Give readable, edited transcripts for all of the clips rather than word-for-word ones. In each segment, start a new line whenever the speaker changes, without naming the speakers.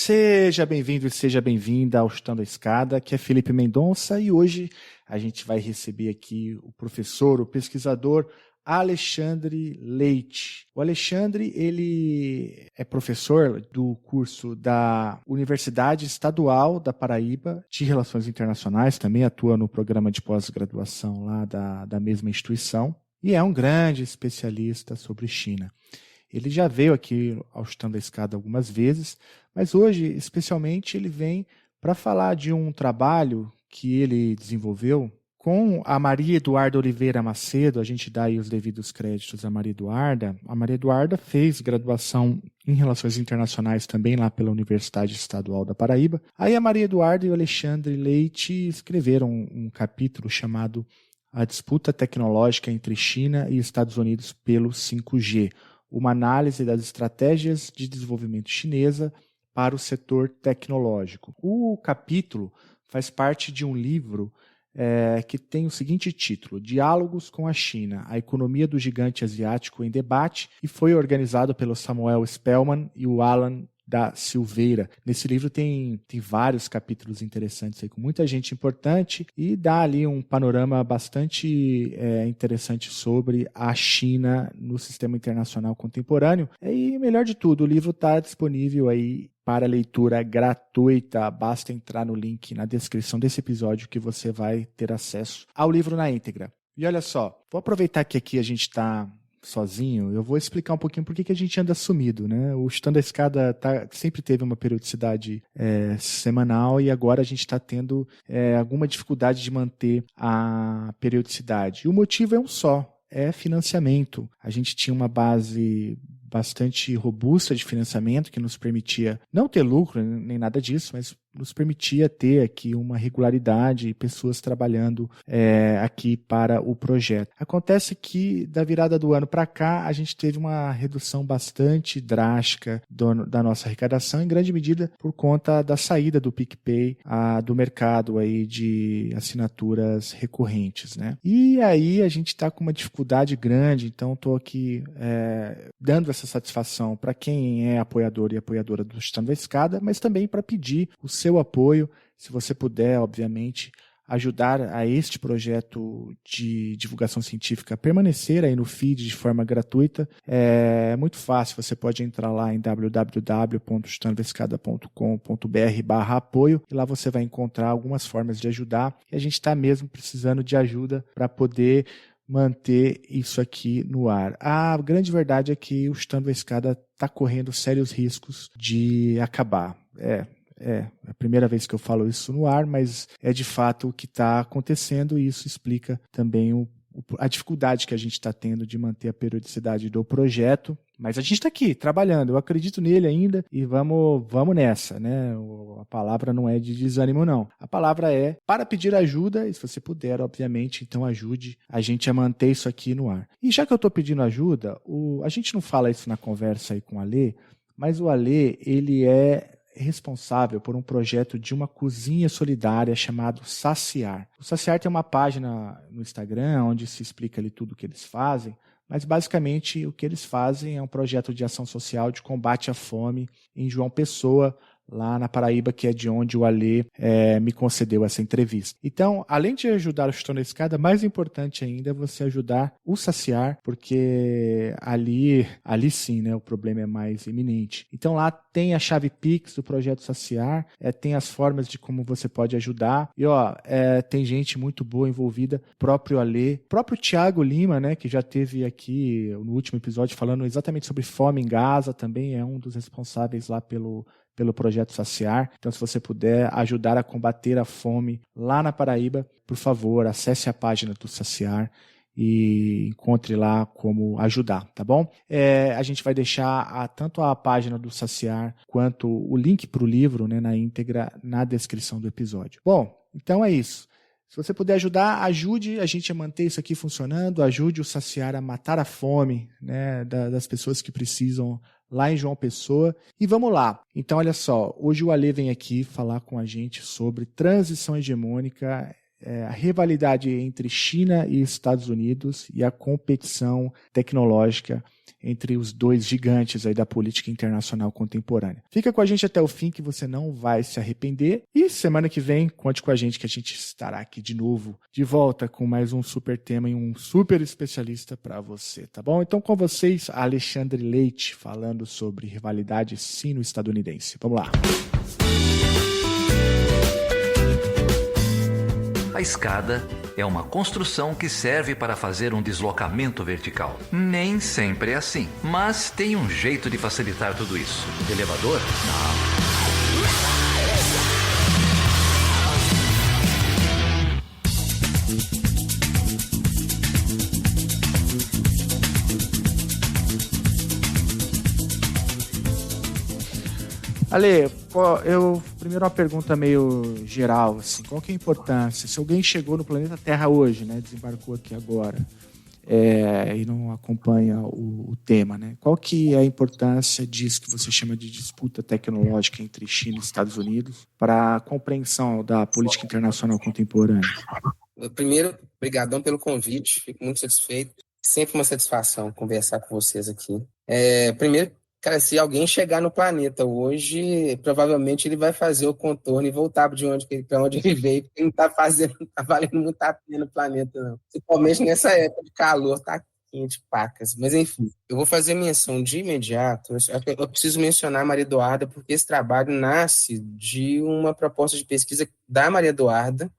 Seja bem-vindo e seja bem-vinda ao Chutando a Escada, que é Felipe Mendonça, e hoje a gente vai receber aqui o professor, o pesquisador Alexandre Leite. O Alexandre, ele é professor do curso da Universidade Estadual da Paraíba de Relações Internacionais, também atua no programa de pós-graduação lá da mesma instituição, e é um grande especialista sobre China. Ele já veio aqui ao Chutando a Escada algumas vezes, mas hoje, especialmente, ele vem para falar de um trabalho que ele desenvolveu com a Maria Eduarda Oliveira Macedo. A gente dá aí os devidos créditos à Maria Eduarda. A Maria Eduarda fez graduação em Relações Internacionais também lá pela Universidade Estadual da Paraíba. Aí a Maria Eduarda e o Alexandre Leite escreveram um capítulo chamado A Disputa Tecnológica entre China e Estados Unidos pelo 5G, uma análise das estratégias de desenvolvimento chinesa para o setor tecnológico. O capítulo faz parte de um livro que tem o seguinte título: Diálogos com a China, a economia do gigante asiático em debate, e foi organizado pelo Samuel Spellman e o Alan da Silveira. Nesse livro tem vários capítulos interessantes aí, com muita gente importante, e dá ali um panorama bastante interessante sobre a China no sistema internacional contemporâneo. E melhor de tudo, o livro está disponível aí para leitura gratuita. Basta entrar no link na descrição desse episódio que você vai ter acesso ao livro na íntegra. E olha só, vou aproveitar que aqui a gente está sozinho, eu vou explicar um pouquinho por que a gente anda sumido, né? O Chutando a Escada sempre teve uma periodicidade semanal, e agora a gente está tendo alguma dificuldade de manter a periodicidade. E o motivo é um só: é financiamento. A gente tinha uma base bastante robusta de financiamento que nos permitia não ter lucro nem nada disso, mas nos permitia ter aqui uma regularidade e pessoas trabalhando aqui para o projeto. Acontece que da virada do ano para cá a gente teve uma redução bastante drástica da nossa arrecadação, em grande medida por conta da saída do PicPay do mercado aí de assinaturas recorrentes, né? E aí a gente está com uma dificuldade grande, então estou aqui dando essa satisfação para quem é apoiador e apoiadora do Chutando a Escada, mas também para pedir o seu apoio, se você puder, obviamente, ajudar a este projeto de divulgação científica a permanecer aí no feed de forma gratuita. É muito fácil, você pode entrar lá em www.chutandoaescada.com.br/apoio, e lá você vai encontrar algumas formas de ajudar, e a gente está mesmo precisando de ajuda para poder manter isso aqui no ar. A grande verdade é que o Chutando a Escada está correndo sérios riscos de acabar. É a primeira vez que eu falo isso no ar, mas é de fato o que está acontecendo, e isso explica também a dificuldade que a gente está tendo de manter a periodicidade do projeto. Mas a gente está aqui trabalhando, eu acredito nele ainda, e vamos nessa, né? A palavra não é de desânimo, não. A palavra é para pedir ajuda, e se você puder, obviamente, então ajude a gente a manter isso aqui no ar. E já que eu estou pedindo ajuda, a gente não fala isso na conversa aí com o Alê, mas o Alê, ele é responsável por um projeto de uma cozinha solidária chamado Saciar. O Saciar tem uma página no Instagram onde se explica ali tudo o que eles fazem, mas basicamente o que eles fazem é um projeto de ação social de combate à fome em João Pessoa, lá na Paraíba, que é de onde o Alê me concedeu essa entrevista. Então, além de ajudar o Chutando a Escada, mais importante ainda é você ajudar o Saciar, porque ali sim, né, o problema é mais iminente. Então lá tem a chave Pix do projeto Saciar, tem as formas de como você pode ajudar, e tem gente muito boa envolvida, próprio Alê, próprio Thiago Lima, né, que já teve aqui no último episódio falando exatamente sobre fome em Gaza, também é um dos responsáveis lá pelo projeto Saciar. Então, se você puder ajudar a combater a fome lá na Paraíba, por favor, acesse a página do Saciar e encontre lá como ajudar, tá bom? A gente vai deixar tanto a página do Saciar quanto o link para o livro, né, na íntegra na descrição do episódio. Bom, então é isso. Se você puder ajudar, ajude a gente a manter isso aqui funcionando, ajude o Saciar a matar a fome, né, das pessoas que precisam lá em João Pessoa. E vamos lá. Então, olha só, hoje o Alê vem aqui falar com a gente sobre transição hegemônica a rivalidade entre China e Estados Unidos e a competição tecnológica entre os dois gigantes aí da política internacional contemporânea. Fica com a gente até o fim que você não vai se arrepender. E semana que vem, conte com a gente que a gente estará aqui de novo, de volta com mais um super tema e um super especialista para você, tá bom? Então com vocês, Alexandre Leite, falando sobre rivalidade sino-estadunidense. Vamos lá.
A escada é uma construção que serve para fazer um deslocamento vertical. Nem sempre é assim, mas tem um jeito de facilitar tudo isso. Elevador? Não.
Ale, primeiro uma pergunta meio geral, assim, qual que é a importância? Se alguém chegou no planeta Terra hoje, né, desembarcou aqui agora, e não acompanha o tema, né, qual que é a importância disso que você chama de disputa tecnológica entre China e Estados Unidos para a compreensão da política internacional contemporânea?
Primeiro, brigadão pelo convite, fico muito satisfeito. Sempre uma satisfação conversar com vocês aqui. Primeiro, cara, se alguém chegar no planeta hoje, provavelmente ele vai fazer o contorno e voltar para onde ele veio, porque não está valendo muito a pena o planeta, não. Principalmente nessa época de calor, tá quente, pacas. Mas, enfim, eu vou fazer menção de imediato. Eu preciso mencionar a Maria Eduarda, porque esse trabalho nasce de uma proposta de pesquisa da Maria Eduarda.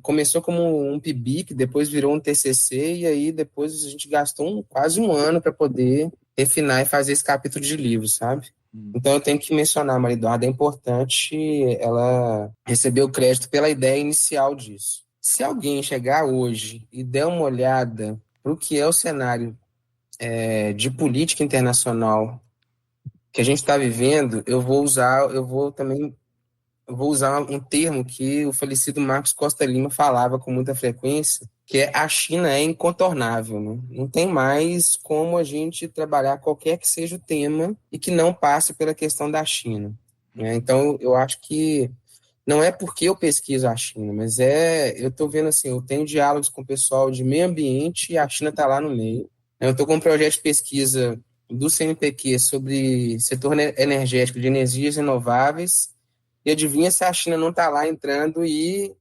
Começou como um PIBIC, depois virou um TCC, e aí depois a gente gastou quase um ano para poder refinar e fazer esse capítulo de livro, sabe? Então eu tenho que mencionar a Maria Eduarda, é importante ela receber o crédito pela ideia inicial disso. Se alguém chegar hoje e der uma olhada para o que é o cenário de política internacional que a gente está vivendo, eu vou usar um termo que o falecido Marcos Costa Lima falava com muita frequência, que é a China é incontornável, né? Não tem mais como a gente trabalhar qualquer que seja o tema e que não passe pela questão da China, né? Então, eu acho que não é porque eu pesquiso a China, mas eu estou vendo assim, eu tenho diálogos com o pessoal de meio ambiente e a China está lá no meio. Eu estou com um projeto de pesquisa do CNPq sobre setor energético de energias renováveis e adivinha se a China não está lá entrando e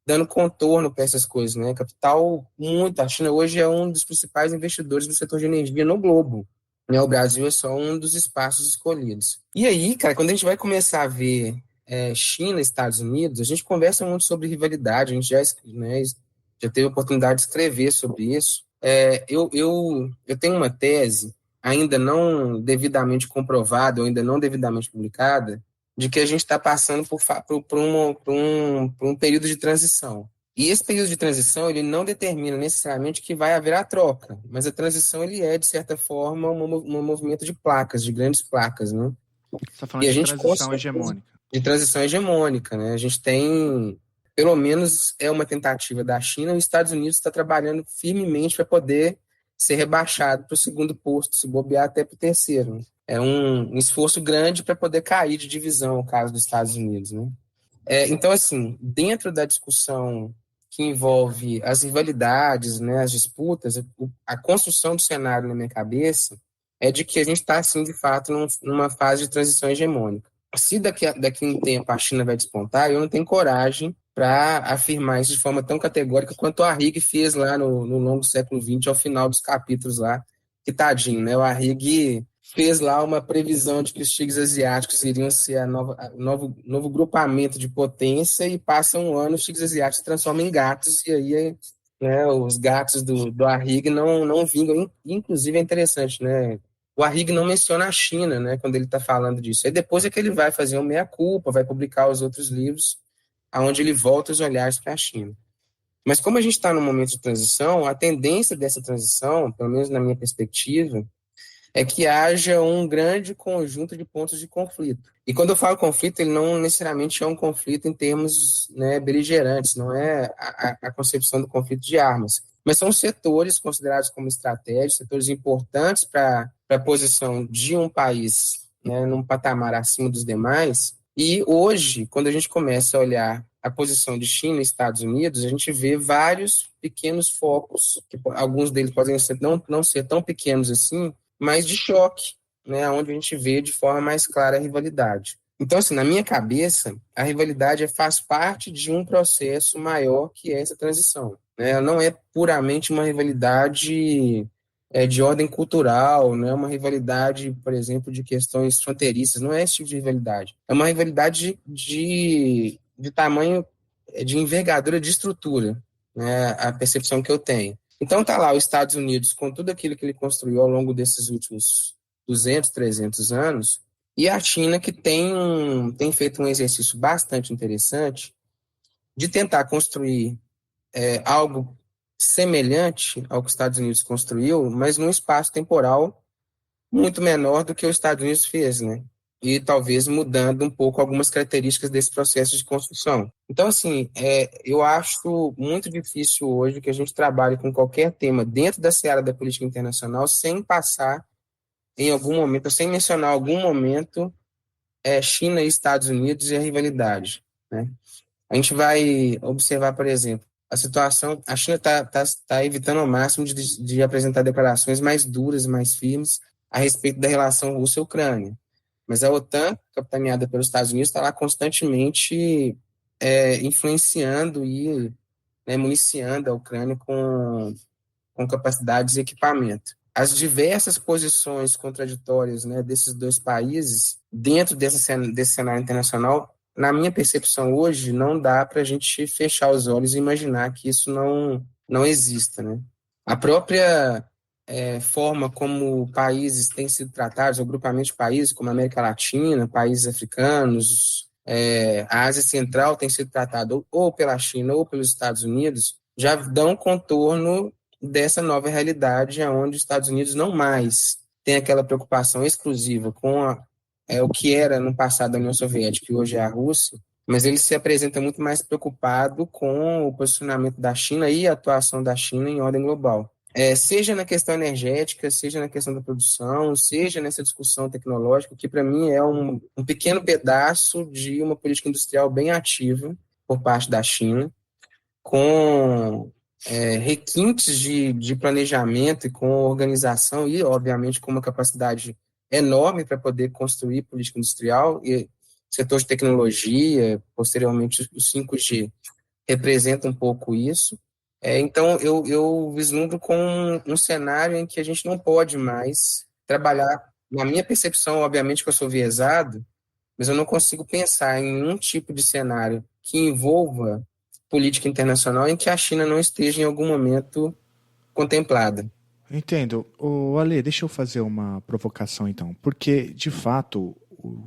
dando contorno para essas coisas, né? Capital muito. A China hoje é um dos principais investidores do setor de energia no globo, né? O Brasil é só um dos espaços escolhidos. E aí, cara, quando a gente vai começar a ver China e Estados Unidos, a gente conversa muito sobre rivalidade, a gente já teve a oportunidade de escrever sobre isso. Eu tenho uma tese, ainda não devidamente comprovada, ou ainda não devidamente publicada, de que a gente está passando por um período de transição. E esse período de transição, ele não determina necessariamente que vai haver a troca, mas a transição, ele é, de certa forma, um movimento de placas, de grandes placas, né?
Você está falando de transição hegemônica.
De transição hegemônica, né? A gente tem, pelo menos, uma tentativa da China, e os Estados Unidos está trabalhando firmemente para poder ser rebaixado para o segundo posto, se bobear até para o terceiro, né? É um esforço grande para poder cair de divisão, no caso dos Estados Unidos, né? Então, assim, dentro da discussão que envolve as rivalidades, né, as disputas, a construção do cenário na minha cabeça é de que a gente está, assim, de fato, numa fase de transição hegemônica. Se daqui a um tempo a China vai despontar, eu não tenho coragem para afirmar isso de forma tão categórica quanto o Arrighi fez lá no longo do século XX, ao final dos capítulos lá, que tadinho, né? O Arrighi fez lá uma previsão de que os tigres asiáticos iriam ser novo grupamento de potência, e passa um ano, os tigres asiáticos se transformam em gatos, e aí, né, os gatos do Arrighi não vingam. Inclusive é interessante, né? O Arrighi não menciona a China, né, quando ele está falando disso. Aí depois é que ele vai fazer uma meia-culpa, vai publicar os outros livros, onde ele volta os olhares para a China. Mas como a gente está num momento de transição, a tendência dessa transição, pelo menos na minha perspectiva, é que haja um grande conjunto de pontos de conflito. E quando eu falo conflito, ele não necessariamente é um conflito em termos, né, beligerantes, não é a concepção do conflito de armas, mas são setores considerados como estratégicos, setores importantes para a posição de um país, né, num patamar acima dos demais. E hoje, quando a gente começa a olhar a posição de China e Estados Unidos, a gente vê vários pequenos focos, que alguns deles podem não ser tão pequenos assim, mas de choque, né, onde a gente vê de forma mais clara a rivalidade. Então, assim, na minha cabeça, a rivalidade faz parte de um processo maior que é essa transição, né? Ela não é puramente uma rivalidade de ordem cultural, não é uma rivalidade, por exemplo, de questões fronteiriças, não é esse tipo de rivalidade. É uma rivalidade de tamanho, de envergadura, de estrutura, né? A percepção que eu tenho. Então tá lá os Estados Unidos com tudo aquilo que ele construiu ao longo desses últimos 200, 300 anos, e a China que tem feito um exercício bastante interessante de tentar construir algo semelhante ao que os Estados Unidos construiu, mas num espaço temporal muito menor do que os Estados Unidos fez, né? E talvez mudando um pouco algumas características desse processo de construção. Então, assim, eu acho muito difícil hoje que a gente trabalhe com qualquer tema dentro da seara da política internacional sem passar em algum momento, sem mencionar algum momento, China e Estados Unidos e a rivalidade, né? A gente vai observar, por exemplo, a situação, a China está evitando ao máximo de apresentar declarações mais duras, mais firmes a respeito da relação Rússia-Ucrânia. Mas a OTAN, capitaneada pelos Estados Unidos, está lá constantemente influenciando e, né, municiando a Ucrânia com capacidades e equipamento. As diversas posições contraditórias, né, desses dois países dentro desse cenário internacional, na minha percepção hoje, não dá para a gente fechar os olhos e imaginar que isso não exista, né? A própria forma como países têm sido tratados, o grupamento de países como a América Latina, países africanos, a Ásia Central tem sido tratado ou pela China ou pelos Estados Unidos, já dão contorno dessa nova realidade, onde os Estados Unidos não mais tem aquela preocupação exclusiva com o que era no passado a União Soviética e hoje é a Rússia, mas ele se apresenta muito mais preocupado com o posicionamento da China e a atuação da China em ordem global. Seja na questão energética, seja na questão da produção, seja nessa discussão tecnológica, que para mim é um pequeno pedaço de uma política industrial bem ativa por parte da China, com requintes de planejamento e com organização e, obviamente, com uma capacidade enorme para poder construir política industrial e setor de tecnologia, posteriormente o 5G representa um pouco isso. Então, eu vislumbro com um cenário em que a gente não pode mais trabalhar, na minha percepção, obviamente que eu sou viesado, mas eu não consigo pensar em um tipo de cenário que envolva política internacional em que a China não esteja em algum momento contemplada.
Entendo. Ale, deixa eu fazer uma provocação então, porque de fato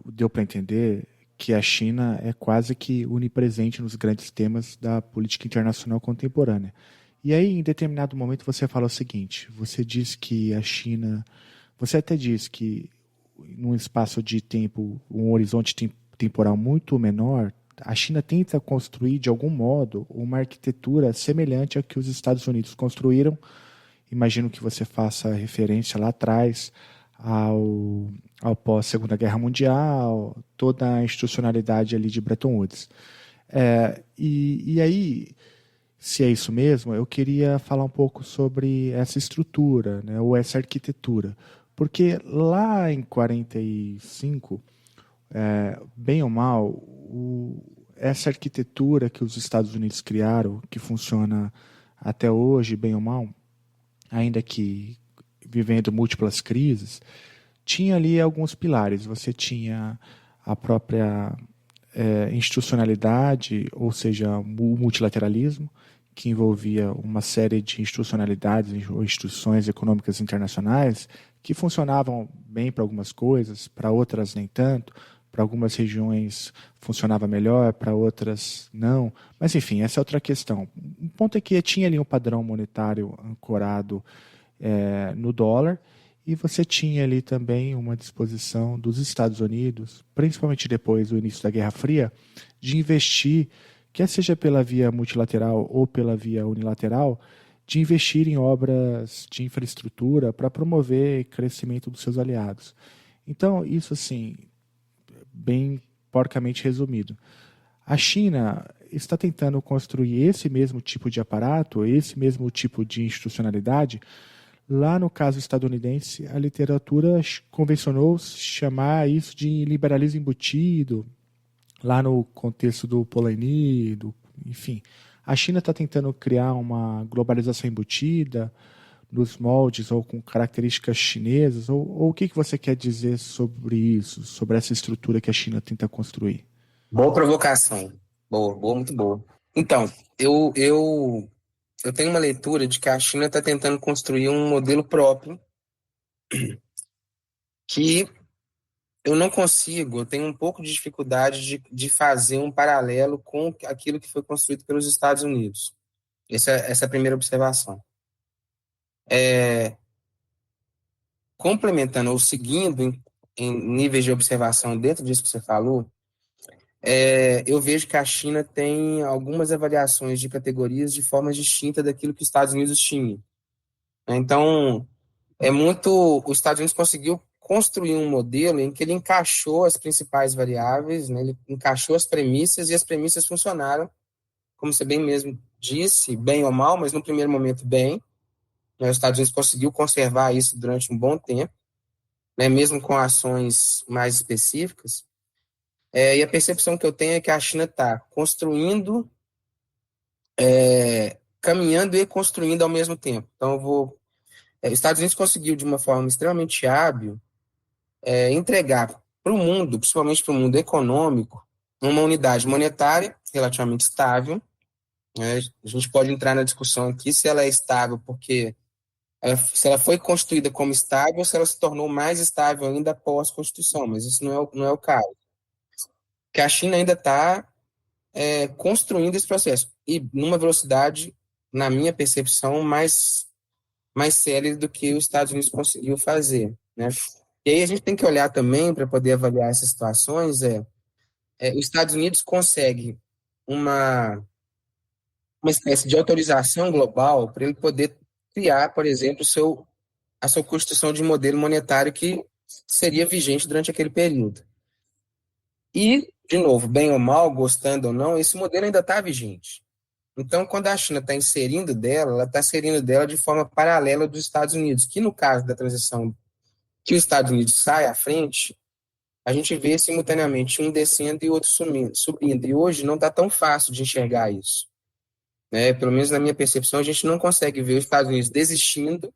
deu para entender que a China é quase que onipresente nos grandes temas da política internacional contemporânea. E aí, em determinado momento, você fala o seguinte, você diz que a China, você até diz que num espaço de tempo, um horizonte temporal muito menor, a China tenta construir, de algum modo, uma arquitetura semelhante à que os Estados Unidos construíram. Imagino que você faça referência lá atrás ao pós-Segunda Guerra Mundial, toda a institucionalidade ali de Bretton Woods. E aí, se é isso mesmo, eu queria falar um pouco sobre essa estrutura, né, ou essa arquitetura. Porque lá em 1945, bem ou mal, essa arquitetura que os Estados Unidos criaram, que funciona até hoje, bem ou mal, ainda que vivendo múltiplas crises, tinha ali alguns pilares. Você tinha a própria institucionalidade, ou seja, o multilateralismo, que envolvia uma série de institucionalidades ou instituições econômicas internacionais que funcionavam bem para algumas coisas, para outras nem tanto. Para algumas regiões funcionava melhor, para outras não. Mas, enfim, essa é outra questão. O ponto é que tinha ali um padrão monetário ancorado no dólar, e você tinha ali também uma disposição dos Estados Unidos, principalmente depois do início da Guerra Fria, de investir, quer seja pela via multilateral ou pela via unilateral, de investir em obras de infraestrutura para promover o crescimento dos seus aliados. Então, isso assim, bem porcamente resumido. A China, está tentando construir esse mesmo tipo de aparato, esse mesmo tipo de institucionalidade. Lá no caso estadunidense, a literatura convencionou chamar isso de liberalismo embutido, lá no contexto do Polanyi, enfim. A China está tentando criar uma globalização embutida nos moldes ou com características chinesas, ou o que você quer dizer sobre isso, sobre essa estrutura que a China tenta construir?
Boa provocação. Boa, muito boa. Então, eu tenho uma leitura de que a China está tentando construir um modelo próprio que eu não consigo, eu tenho um pouco de dificuldade de fazer um paralelo com aquilo que foi construído pelos Estados Unidos. Essa é a primeira observação. Complementando ou seguindo em níveis de observação dentro disso que você falou, eu vejo que a China tem algumas avaliações de categorias de forma distinta daquilo que os Estados Unidos tinham. Então, os Estados Unidos conseguiu construir um modelo em que ele encaixou as principais variáveis, né? Ele encaixou as premissas e as premissas funcionaram, como você bem mesmo disse, bem ou mal, mas no primeiro momento bem. Os Estados Unidos conseguiu conservar isso durante um bom tempo, né? Mesmo com ações mais específicas. E a percepção que eu tenho é que a China está construindo, caminhando e construindo ao mesmo tempo. Então, os Estados Unidos conseguiu, de uma forma extremamente hábil, entregar para o mundo, principalmente para o mundo econômico, uma unidade monetária relativamente estável. Né? A gente pode entrar na discussão aqui se ela é estável porque se ela foi constituída como estável ou se ela se tornou mais estável ainda após a Constituição, mas isso não é o caso. Que a China ainda está construindo esse processo e numa velocidade, na minha percepção, mais célere do que os Estados Unidos conseguiu fazer, né? E aí a gente tem que olhar também para poder avaliar essas situações. Os Estados Unidos consegue uma espécie de autorização global para ele poder criar, por exemplo, a sua constituição de modelo monetário que seria vigente durante aquele período. E, de novo, bem ou mal, gostando ou não, esse modelo ainda está vigente. Então, quando a China está inserindo dela, ela está inserindo dela de forma paralela dos Estados Unidos, que no caso da transição que os Estados Unidos sai à frente, a gente vê simultaneamente um descendo e outro subindo. E hoje não está tão fácil de enxergar isso. Pelo menos na minha percepção, a gente não consegue ver os Estados Unidos desistindo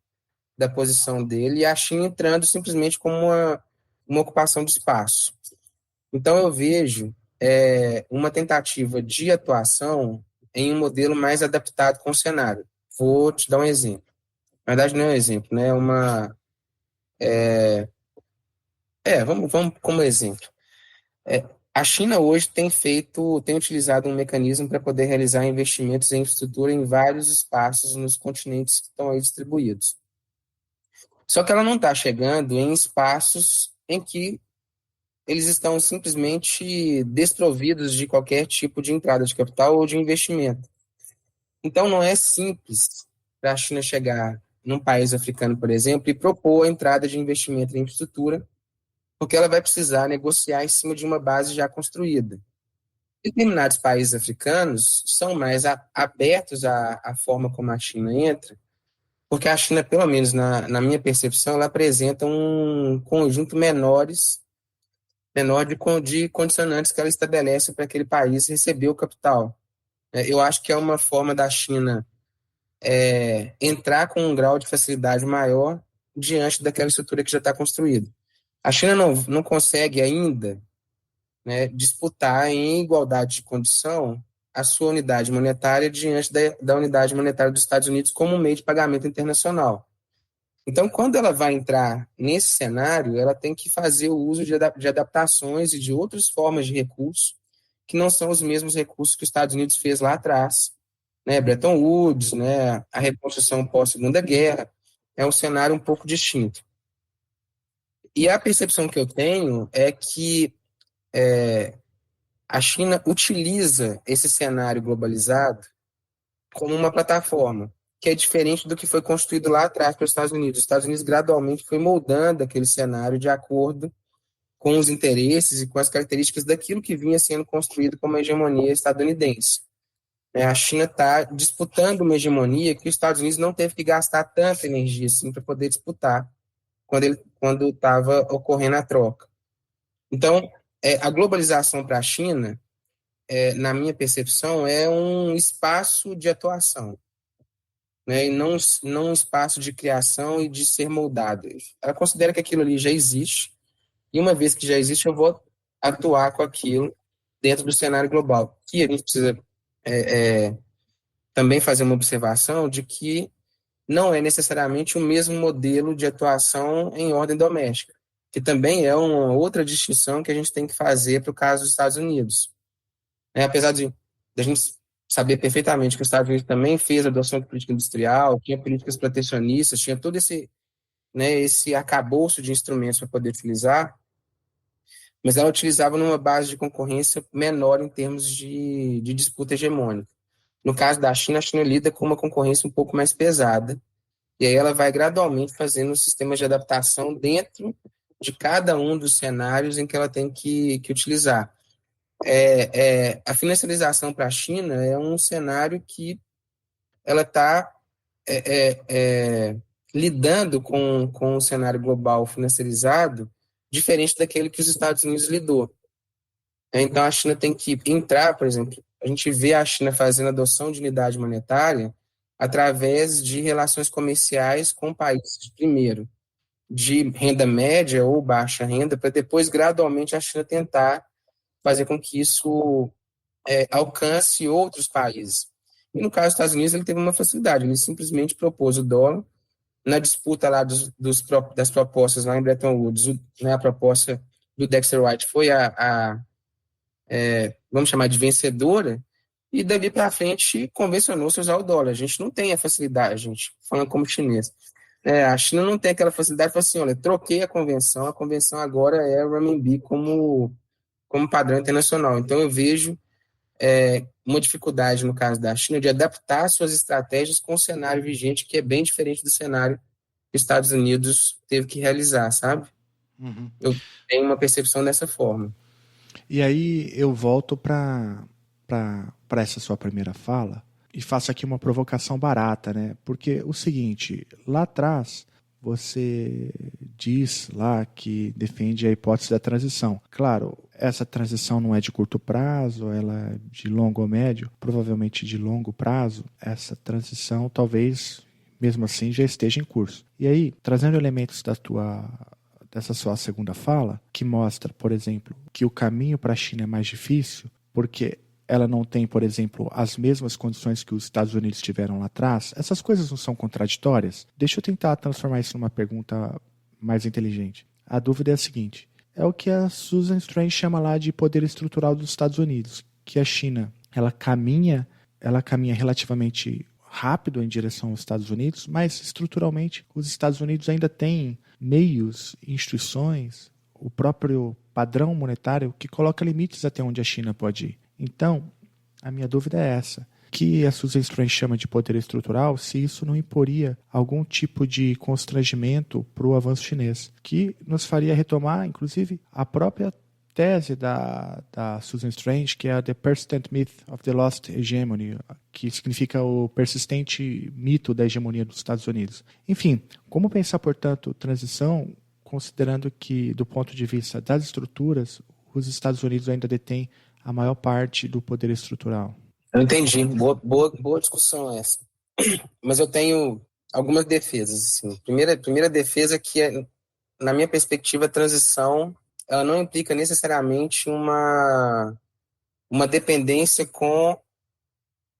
da posição dele e a China entrando simplesmente como uma ocupação do espaço. Então, eu vejo uma tentativa de atuação em um modelo mais adaptado com o cenário. Vou te dar um exemplo. Na verdade, não é um exemplo, né? Vamos como exemplo. A China hoje tem utilizado um mecanismo para poder realizar investimentos em infraestrutura em vários espaços nos continentes que estão aí distribuídos. Só que ela não está chegando em espaços em que eles estão simplesmente desprovidos de qualquer tipo de entrada de capital ou de investimento. Então, não é simples para a China chegar num país africano, por exemplo, e propor a entrada de investimento em infraestrutura, porque ela vai precisar negociar em cima de uma base já construída. Determinados países africanos são mais abertos à forma como a China entra, porque a China, pelo menos na minha percepção, ela apresenta um conjunto menor de condicionantes que ela estabelece para aquele país receber o capital. Eu acho que é uma forma da China entrar com um grau de facilidade maior diante daquela estrutura que já está construída. A China não consegue ainda, né, disputar em igualdade de condição a sua unidade monetária diante da unidade monetária dos Estados Unidos como meio de pagamento internacional. Então, quando ela vai entrar nesse cenário, ela tem que fazer o uso de adaptações e de outras formas de recurso que não são os mesmos recursos que os Estados Unidos fez lá atrás. Bretton Woods, a reconstrução pós-Segunda Guerra, é um cenário um pouco distinto. E a percepção que eu tenho é que a China utiliza esse cenário globalizado como uma plataforma, que é diferente do que foi construído lá atrás pelos Estados Unidos. Os Estados Unidos gradualmente foi moldando aquele cenário de acordo com os interesses e com as características daquilo que vinha sendo construído como a hegemonia estadunidense. A China está disputando uma hegemonia que os Estados Unidos não teve que gastar tanta energia assim para poder disputar quando estava ocorrendo a troca. Então, a globalização para a China, na minha percepção, é um espaço de atuação, né, e não um espaço de criação e de ser moldado. Ela considera que aquilo ali já existe, e uma vez que já existe, eu vou atuar com aquilo dentro do cenário global. E a gente precisa também fazer uma observação de que não é necessariamente o mesmo modelo de atuação em ordem doméstica, que também é uma outra distinção que a gente tem que fazer para o caso dos Estados Unidos. Apesar de a gente saber perfeitamente que os Estados Unidos também fez adoção de política industrial, tinha políticas protecionistas, tinha todo esse arcabouço de instrumentos para poder utilizar, mas ela utilizava numa base de concorrência menor em termos de disputa hegemônica. No caso da China, a China lida com uma concorrência um pouco mais pesada, e aí ela vai gradualmente fazendo sistemas de adaptação dentro de cada um dos cenários em que ela tem que utilizar. A financiarização para a China é um cenário que ela está lidando com o cenário global financiarizado diferente daquele que os Estados Unidos lidou. Então, a China tem que entrar, por exemplo, a gente vê a China fazendo adoção de unidade monetária através de relações comerciais com países, primeiro, de renda média ou baixa renda, para depois, gradualmente, a China tentar fazer com que isso alcance outros países. E no caso dos Estados Unidos, ele teve uma facilidade, ele simplesmente propôs o dólar na disputa lá das propostas lá em Bretton Woods, né, a proposta do Dexter White foi vamos chamar de vencedora, e dali para frente convencionou-se a usar o dólar. A gente não tem a facilidade, gente, falando como chinês. A China não tem aquela facilidade de falar assim, olha, troquei a convenção agora é o renminbi como padrão internacional. Então eu vejo uma dificuldade no caso da China de adaptar suas estratégias com o cenário vigente, que é bem diferente do cenário que os Estados Unidos teve que realizar, sabe?
Uhum.
Eu tenho uma percepção dessa forma.
E aí eu volto para essa sua primeira fala e faço aqui uma provocação barata, né? Porque o seguinte, lá atrás você diz lá que defende a hipótese da transição. Claro, essa transição não é de curto prazo, ela é de longo ou médio, provavelmente de longo prazo. Essa transição talvez, mesmo assim, já esteja em curso. E aí, trazendo elementos dessa sua segunda fala, que mostra, por exemplo, que o caminho para a China é mais difícil, porque ela não tem, por exemplo, as mesmas condições que os Estados Unidos tiveram lá atrás, essas coisas não são contraditórias? Deixa eu tentar transformar isso numa pergunta mais inteligente. A dúvida é a seguinte, é o que a Susan Strange chama lá de poder estrutural dos Estados Unidos, que a China, ela caminha relativamente rápido em direção aos Estados Unidos, mas estruturalmente os Estados Unidos ainda têm meios, instituições, o próprio padrão monetário que coloca limites até onde a China pode ir. Então, a minha dúvida é essa, que a Susan Strange chama de poder estrutural, se isso não imporia algum tipo de constrangimento para o avanço chinês, que nos faria retomar, inclusive, a própria tese da Susan Strange, que é a The Persistent Myth of the Lost Hegemony, que significa o persistente mito da hegemonia dos Estados Unidos. Enfim, como pensar, portanto, transição, considerando que, do ponto de vista das estruturas, os Estados Unidos ainda detêm a maior parte do poder estrutural?
Eu entendi. Boa discussão essa. Mas eu tenho algumas defesas. Assim. Primeira defesa que é, na minha perspectiva, a transição ela não implica necessariamente uma dependência com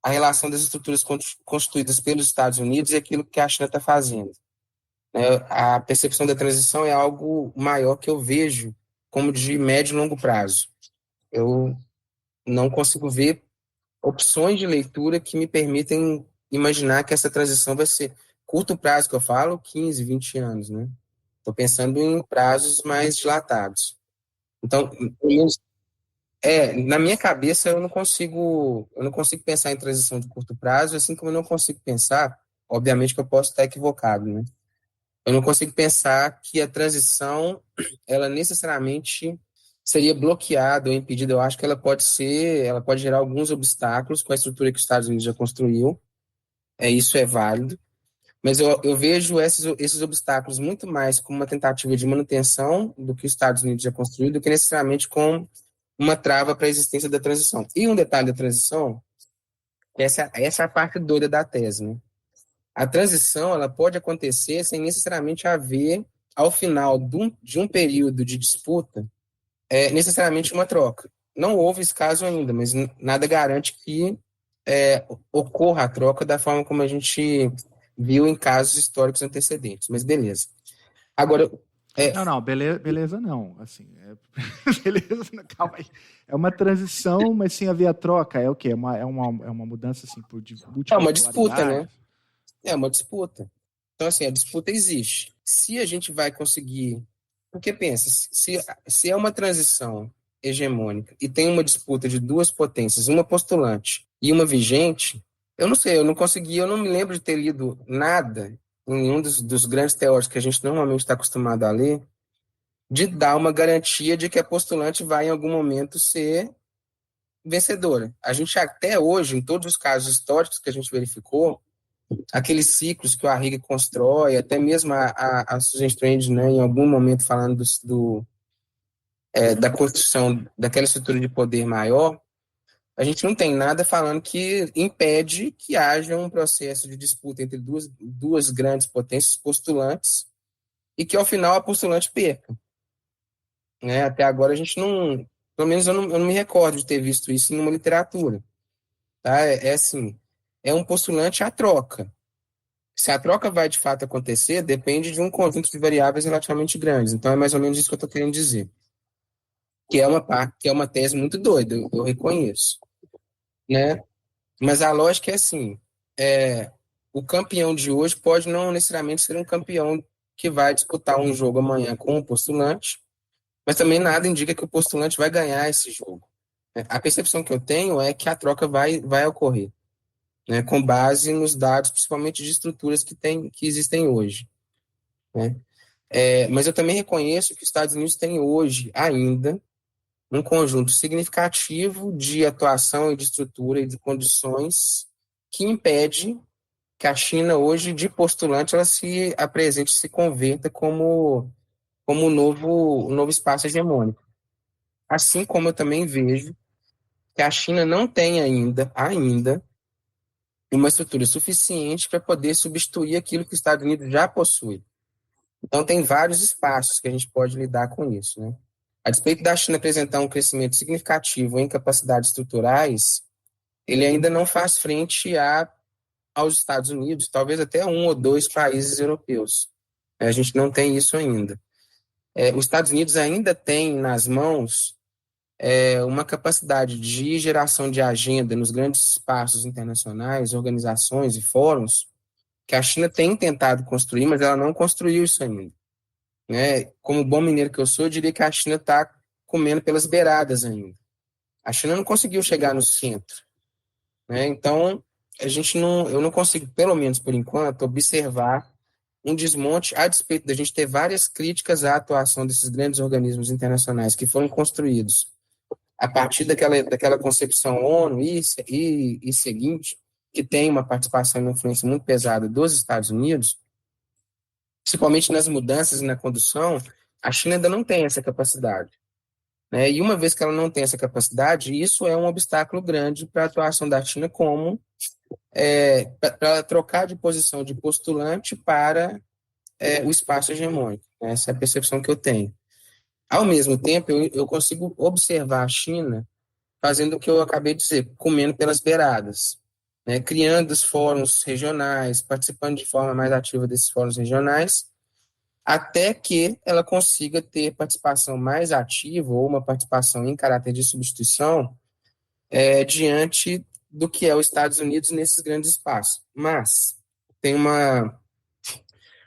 a relação das estruturas constituídas pelos Estados Unidos e aquilo que a China está fazendo. A percepção da transição é algo maior que eu vejo como de médio e longo prazo. Eu não consigo ver opções de leitura que me permitem imaginar que essa transição vai ser curto prazo, que eu falo, 15, 20 anos, né? Estou pensando em prazos mais dilatados. Então, na minha cabeça eu não consigo pensar em transição de curto prazo, assim como eu não consigo pensar, obviamente que eu posso estar equivocado, né? Eu não consigo pensar que a transição, ela necessariamente seria bloqueada ou impedida. Eu acho que ela pode gerar alguns obstáculos com a estrutura que os Estados Unidos já construiu. Isso é válido. Mas eu vejo esses obstáculos muito mais como uma tentativa de manutenção do que os Estados Unidos já construiu, do que necessariamente com uma trava para a existência da transição. E um detalhe da transição, essa é a parte doida da tese, né? A transição, ela pode acontecer sem necessariamente haver, ao final de um período de disputa, necessariamente uma troca. Não houve esse caso ainda, mas nada garante que ocorra a troca da forma como a gente viu em casos históricos antecedentes. Mas beleza. Agora,
Não, beleza não. Assim, beleza, calma aí. É uma transição, mas sem haver a troca. É o quê? É uma mudança assim por
é uma disputa, né? É uma disputa. Então, assim, a disputa existe. Se a gente vai conseguir... Porque pensa, se é uma transição hegemônica e tem uma disputa de duas potências, uma postulante e uma vigente, eu não sei, eu não me lembro de ter lido nada em nenhum dos grandes teóricos que a gente normalmente está acostumado a ler, de dar uma garantia de que a postulante vai, em algum momento, ser vencedora. A gente até hoje, em todos os casos históricos que a gente verificou, aqueles ciclos que o Arrighi constrói, até mesmo a Susan Strange, né, em algum momento falando da construção daquela estrutura de poder maior, a gente não tem nada falando que impede que haja um processo de disputa entre duas grandes potências postulantes e que, ao final, a postulante perca. Né? Até agora, a gente não... Pelo menos eu não me recordo de ter visto isso em uma literatura. Tá? Assim, é um postulante à troca. Se a troca vai de fato acontecer, depende de um conjunto de variáveis relativamente grandes. Então, é mais ou menos isso que eu estou querendo dizer. Que é uma tese muito doida, eu reconheço. Né? Mas a lógica é assim: o campeão de hoje pode não necessariamente ser um campeão que vai disputar um jogo amanhã com o postulante, mas também nada indica que o postulante vai ganhar esse jogo. A percepção que eu tenho é que a troca vai ocorrer. Né, com base nos dados, principalmente de estruturas que existem hoje. Né? Mas eu também reconheço que os Estados Unidos têm hoje ainda um conjunto significativo de atuação e de estrutura e de condições que impede que a China hoje, de postulante, ela se apresente, se converta como um novo espaço hegemônico. Assim como eu também vejo que a China não tem ainda uma estrutura suficiente para poder substituir aquilo que os Estados Unidos já possui. Então, tem vários espaços que a gente pode lidar com isso. Né? A despeito da China apresentar um crescimento significativo em capacidades estruturais, ele ainda não faz frente aos Estados Unidos, talvez até um ou dois países europeus. A gente não tem isso ainda. Os Estados Unidos ainda tem nas mãos uma capacidade de geração de agenda nos grandes espaços internacionais, organizações e fóruns, que a China tem tentado construir, mas ela não construiu isso ainda. Né? Como bom mineiro que eu sou, eu diria que a China está comendo pelas beiradas ainda. A China não conseguiu chegar no centro. Né? Então, eu não consigo, pelo menos por enquanto, observar um desmonte, a despeito da gente ter várias críticas à atuação desses grandes organismos internacionais que foram construídos a partir daquela concepção ONU e seguinte, que tem uma participação e uma influência muito pesada dos Estados Unidos, principalmente nas mudanças e na condução, a China ainda não tem essa capacidade. Né? E uma vez que ela não tem essa capacidade, isso é um obstáculo grande para a atuação da China para trocar de posição de postulante para o espaço hegemônico. Essa é a percepção que eu tenho. Ao mesmo tempo, eu consigo observar a China fazendo o que eu acabei de dizer, comendo pelas beiradas, né? Criando os fóruns regionais, participando de forma mais ativa desses fóruns regionais, até que ela consiga ter participação mais ativa ou uma participação em caráter de substituição diante do que é os Estados Unidos nesses grandes espaços. Mas tem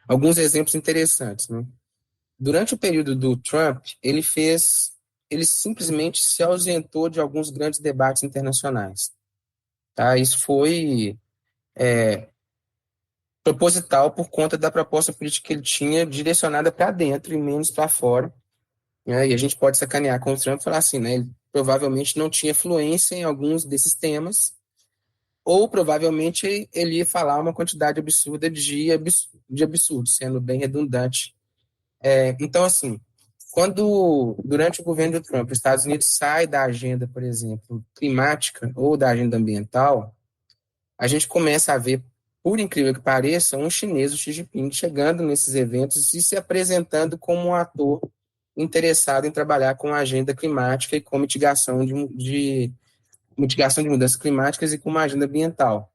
alguns exemplos interessantes, né? Durante o período do Trump, ele simplesmente se ausentou de alguns grandes debates internacionais. Tá? Isso foi proposital por conta da proposta política que ele tinha direcionada para dentro e menos para fora, né? E a gente pode sacanear com o Trump e falar assim, né? Ele provavelmente não tinha fluência em alguns desses temas, ou provavelmente ele ia falar uma quantidade absurda de absurdos, sendo bem redundante. Então, assim, quando, durante o governo do Trump, os Estados Unidos sai da agenda, por exemplo, climática ou da agenda ambiental, a gente começa a ver, por incrível que pareça, um chinês, o Xi Jinping, chegando nesses eventos e se apresentando como um ator interessado em trabalhar com a agenda climática e com mitigação de mudanças climáticas e com uma agenda ambiental.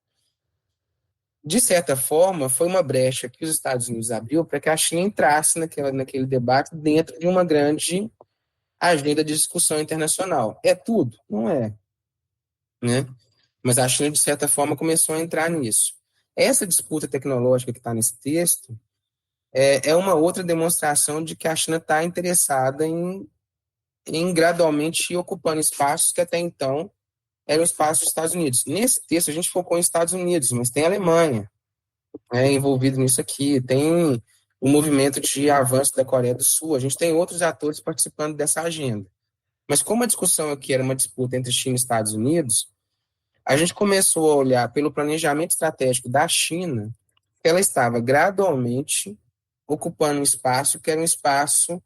De certa forma, foi uma brecha que os Estados Unidos abriu para que a China entrasse naquele debate dentro de uma grande agenda de discussão internacional. É tudo? Não é, né? Mas a China, de certa forma, começou a entrar nisso. Essa disputa tecnológica que está nesse texto é uma outra demonstração de que a China está interessada em gradualmente ir ocupando espaços que até então eram espaços dos Estados Unidos. Nesse texto, a gente focou em Estados Unidos, mas tem a Alemanha envolvido nisso aqui, tem o movimento de avanço da Coreia do Sul, a gente tem outros atores participando dessa agenda. Mas como a discussão aqui era uma disputa entre China e Estados Unidos, a gente começou a olhar pelo planejamento estratégico da China, que ela estava gradualmente ocupando um espaço que era um espaço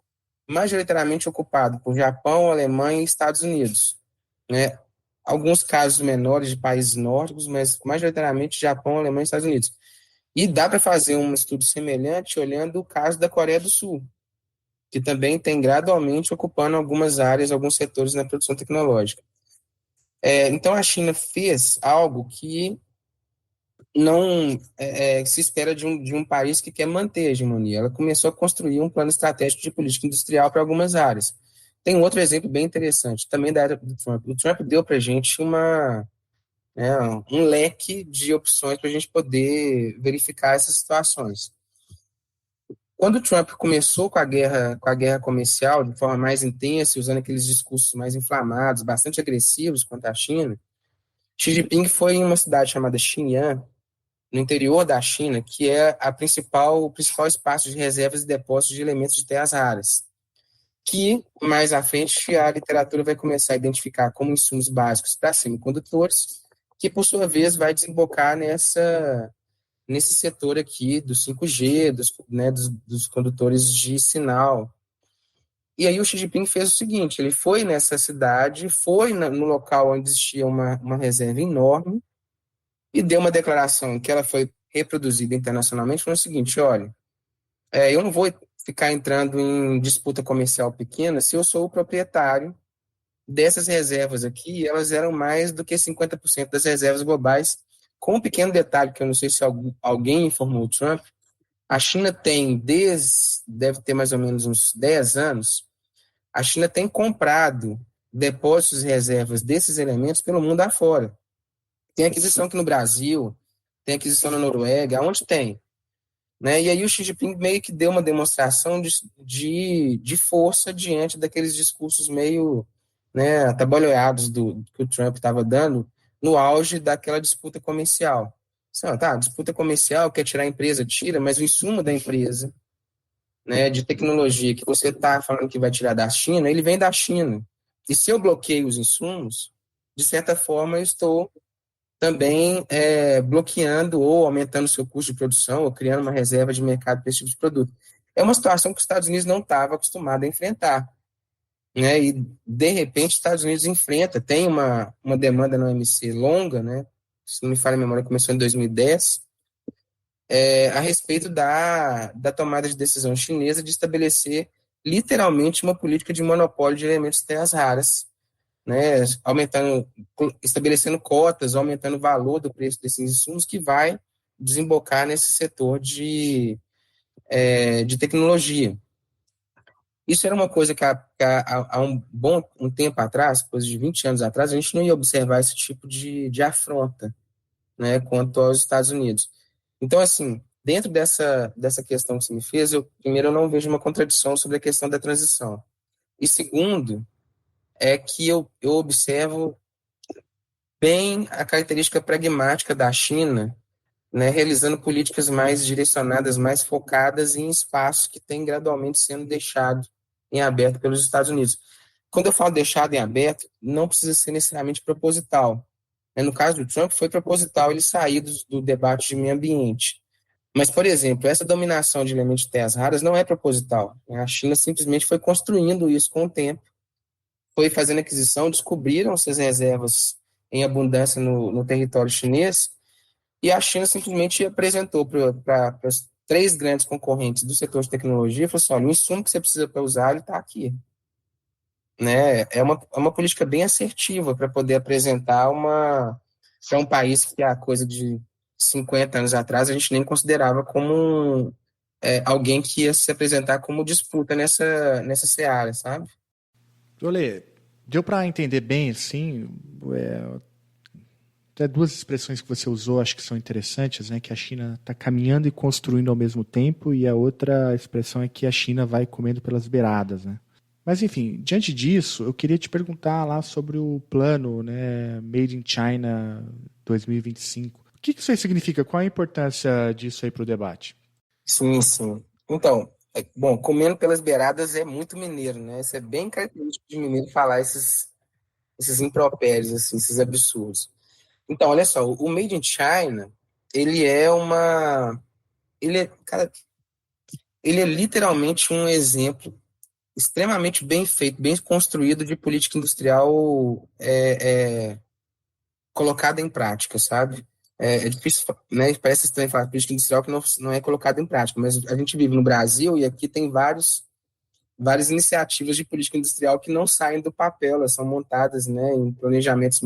majoritariamente ocupado por Japão, Alemanha e Estados Unidos, né? Alguns casos menores de países nórdicos, mas majoritariamente Japão, Alemanha e Estados Unidos. E dá para fazer um estudo semelhante olhando o caso da Coreia do Sul, que também tem gradualmente ocupando algumas áreas, alguns setores na produção tecnológica. Então a China fez algo que não se espera de um país que quer manter a hegemonia. Ela começou a construir um plano estratégico de política industrial para algumas áreas. Tem um outro exemplo bem interessante, também da era do Trump. O Trump deu para a gente um leque de opções para a gente poder verificar essas situações. Quando o Trump começou com a guerra comercial de forma mais intensa, usando aqueles discursos mais inflamados, bastante agressivos contra a China, Xi Jinping foi em uma cidade chamada Xinjiang, no interior da China, que é o principal espaço de reservas e depósitos de elementos de terras raras, que mais à frente a literatura vai começar a identificar como insumos básicos para semicondutores, que por sua vez vai desembocar nesse setor aqui do 5G, dos condutores de sinal. E aí o Xi Jinping fez o seguinte, ele foi nessa cidade, foi no local onde existia uma reserva enorme, e deu uma declaração que ela foi reproduzida internacionalmente, falando o seguinte, olha, eu não vou ficar entrando em disputa comercial pequena se eu sou o proprietário dessas reservas aqui, e elas eram mais do que 50% das reservas globais, com um pequeno detalhe que eu não sei se alguém informou o Trump, a China deve ter mais ou menos uns 10 anos, a China tem comprado depósitos e reservas desses elementos pelo mundo afora. Tem aquisição aqui no Brasil, tem aquisição na Noruega, onde tem. Né? E aí o Xi Jinping meio que deu uma demonstração de força diante daqueles discursos meio atabalhoados que o Trump estava dando no auge daquela disputa comercial. Disputa comercial, quer tirar a empresa, tira, mas o insumo da empresa, né, de tecnologia que você está falando que vai tirar da China, ele vem da China. E se eu bloqueio os insumos, de certa forma eu estou também bloqueando ou aumentando o seu custo de produção ou criando uma reserva de mercado para esse tipo de produto. É uma situação que os Estados Unidos não estava acostumado a enfrentar. Né? E, de repente, os Estados Unidos tem uma demanda na OMC longa, né? Se não me falha a memória, começou em 2010, a respeito da tomada de decisão chinesa de estabelecer literalmente uma política de monopólio de elementos de terras raras, né, estabelecendo cotas, aumentando o valor do preço desses insumos, que vai desembocar nesse setor de tecnologia. Isso era uma coisa que há um tempo atrás, coisa de 20 anos atrás, a gente não ia observar esse tipo de afronta, né, quanto aos Estados Unidos. Então, assim, dentro dessa questão que você me fez, primeiro, eu não vejo uma contradição sobre a questão da transição. E segundo, é que eu observo bem a característica pragmática da China né, realizando políticas mais direcionadas, mais focadas em espaços que têm gradualmente sendo deixado em aberto pelos Estados Unidos. Quando eu falo deixado em aberto, não precisa ser necessariamente proposital. No caso do Trump, foi proposital ele sair do debate de meio ambiente. Mas, por exemplo, essa dominação de elementos de terras raras não é proposital. A China simplesmente foi construindo isso com o tempo, foi fazendo aquisição, descobriram essas reservas em abundância no território chinês, e a China simplesmente apresentou para os três grandes concorrentes do setor de tecnologia, falou assim, olha, o insumo que você precisa para usar, ele está aqui. Né? É uma política bem assertiva para poder apresentar para um país que há coisa de 50 anos atrás a gente nem considerava como alguém que ia se apresentar como disputa nessa seara, sabe?
Olê, deu para entender bem, assim, duas expressões que você usou, acho que são interessantes, né? Que a China está caminhando e construindo ao mesmo tempo, e a outra expressão é que a China vai comendo pelas beiradas, né? Mas, enfim, diante disso, eu queria te perguntar lá sobre o plano, né, Made in China 2025. O que isso aí significa? Qual a importância disso aí para o debate?
Sim, sim. Então, bom, comendo pelas beiradas é muito mineiro, né? Isso é bem característico de mineiro falar esses impropérios, assim, esses absurdos. Então, olha só, o Made in China, ele é uma... Cara, ele é literalmente um exemplo extremamente bem feito, bem construído de política industrial colocada em prática, sabe? É difícil, né? Parece estranho falar política industrial que não é colocada em prática, mas a gente vive no Brasil e aqui tem várias iniciativas de política industrial que não saem do papel, elas são montadas, né, em planejamentos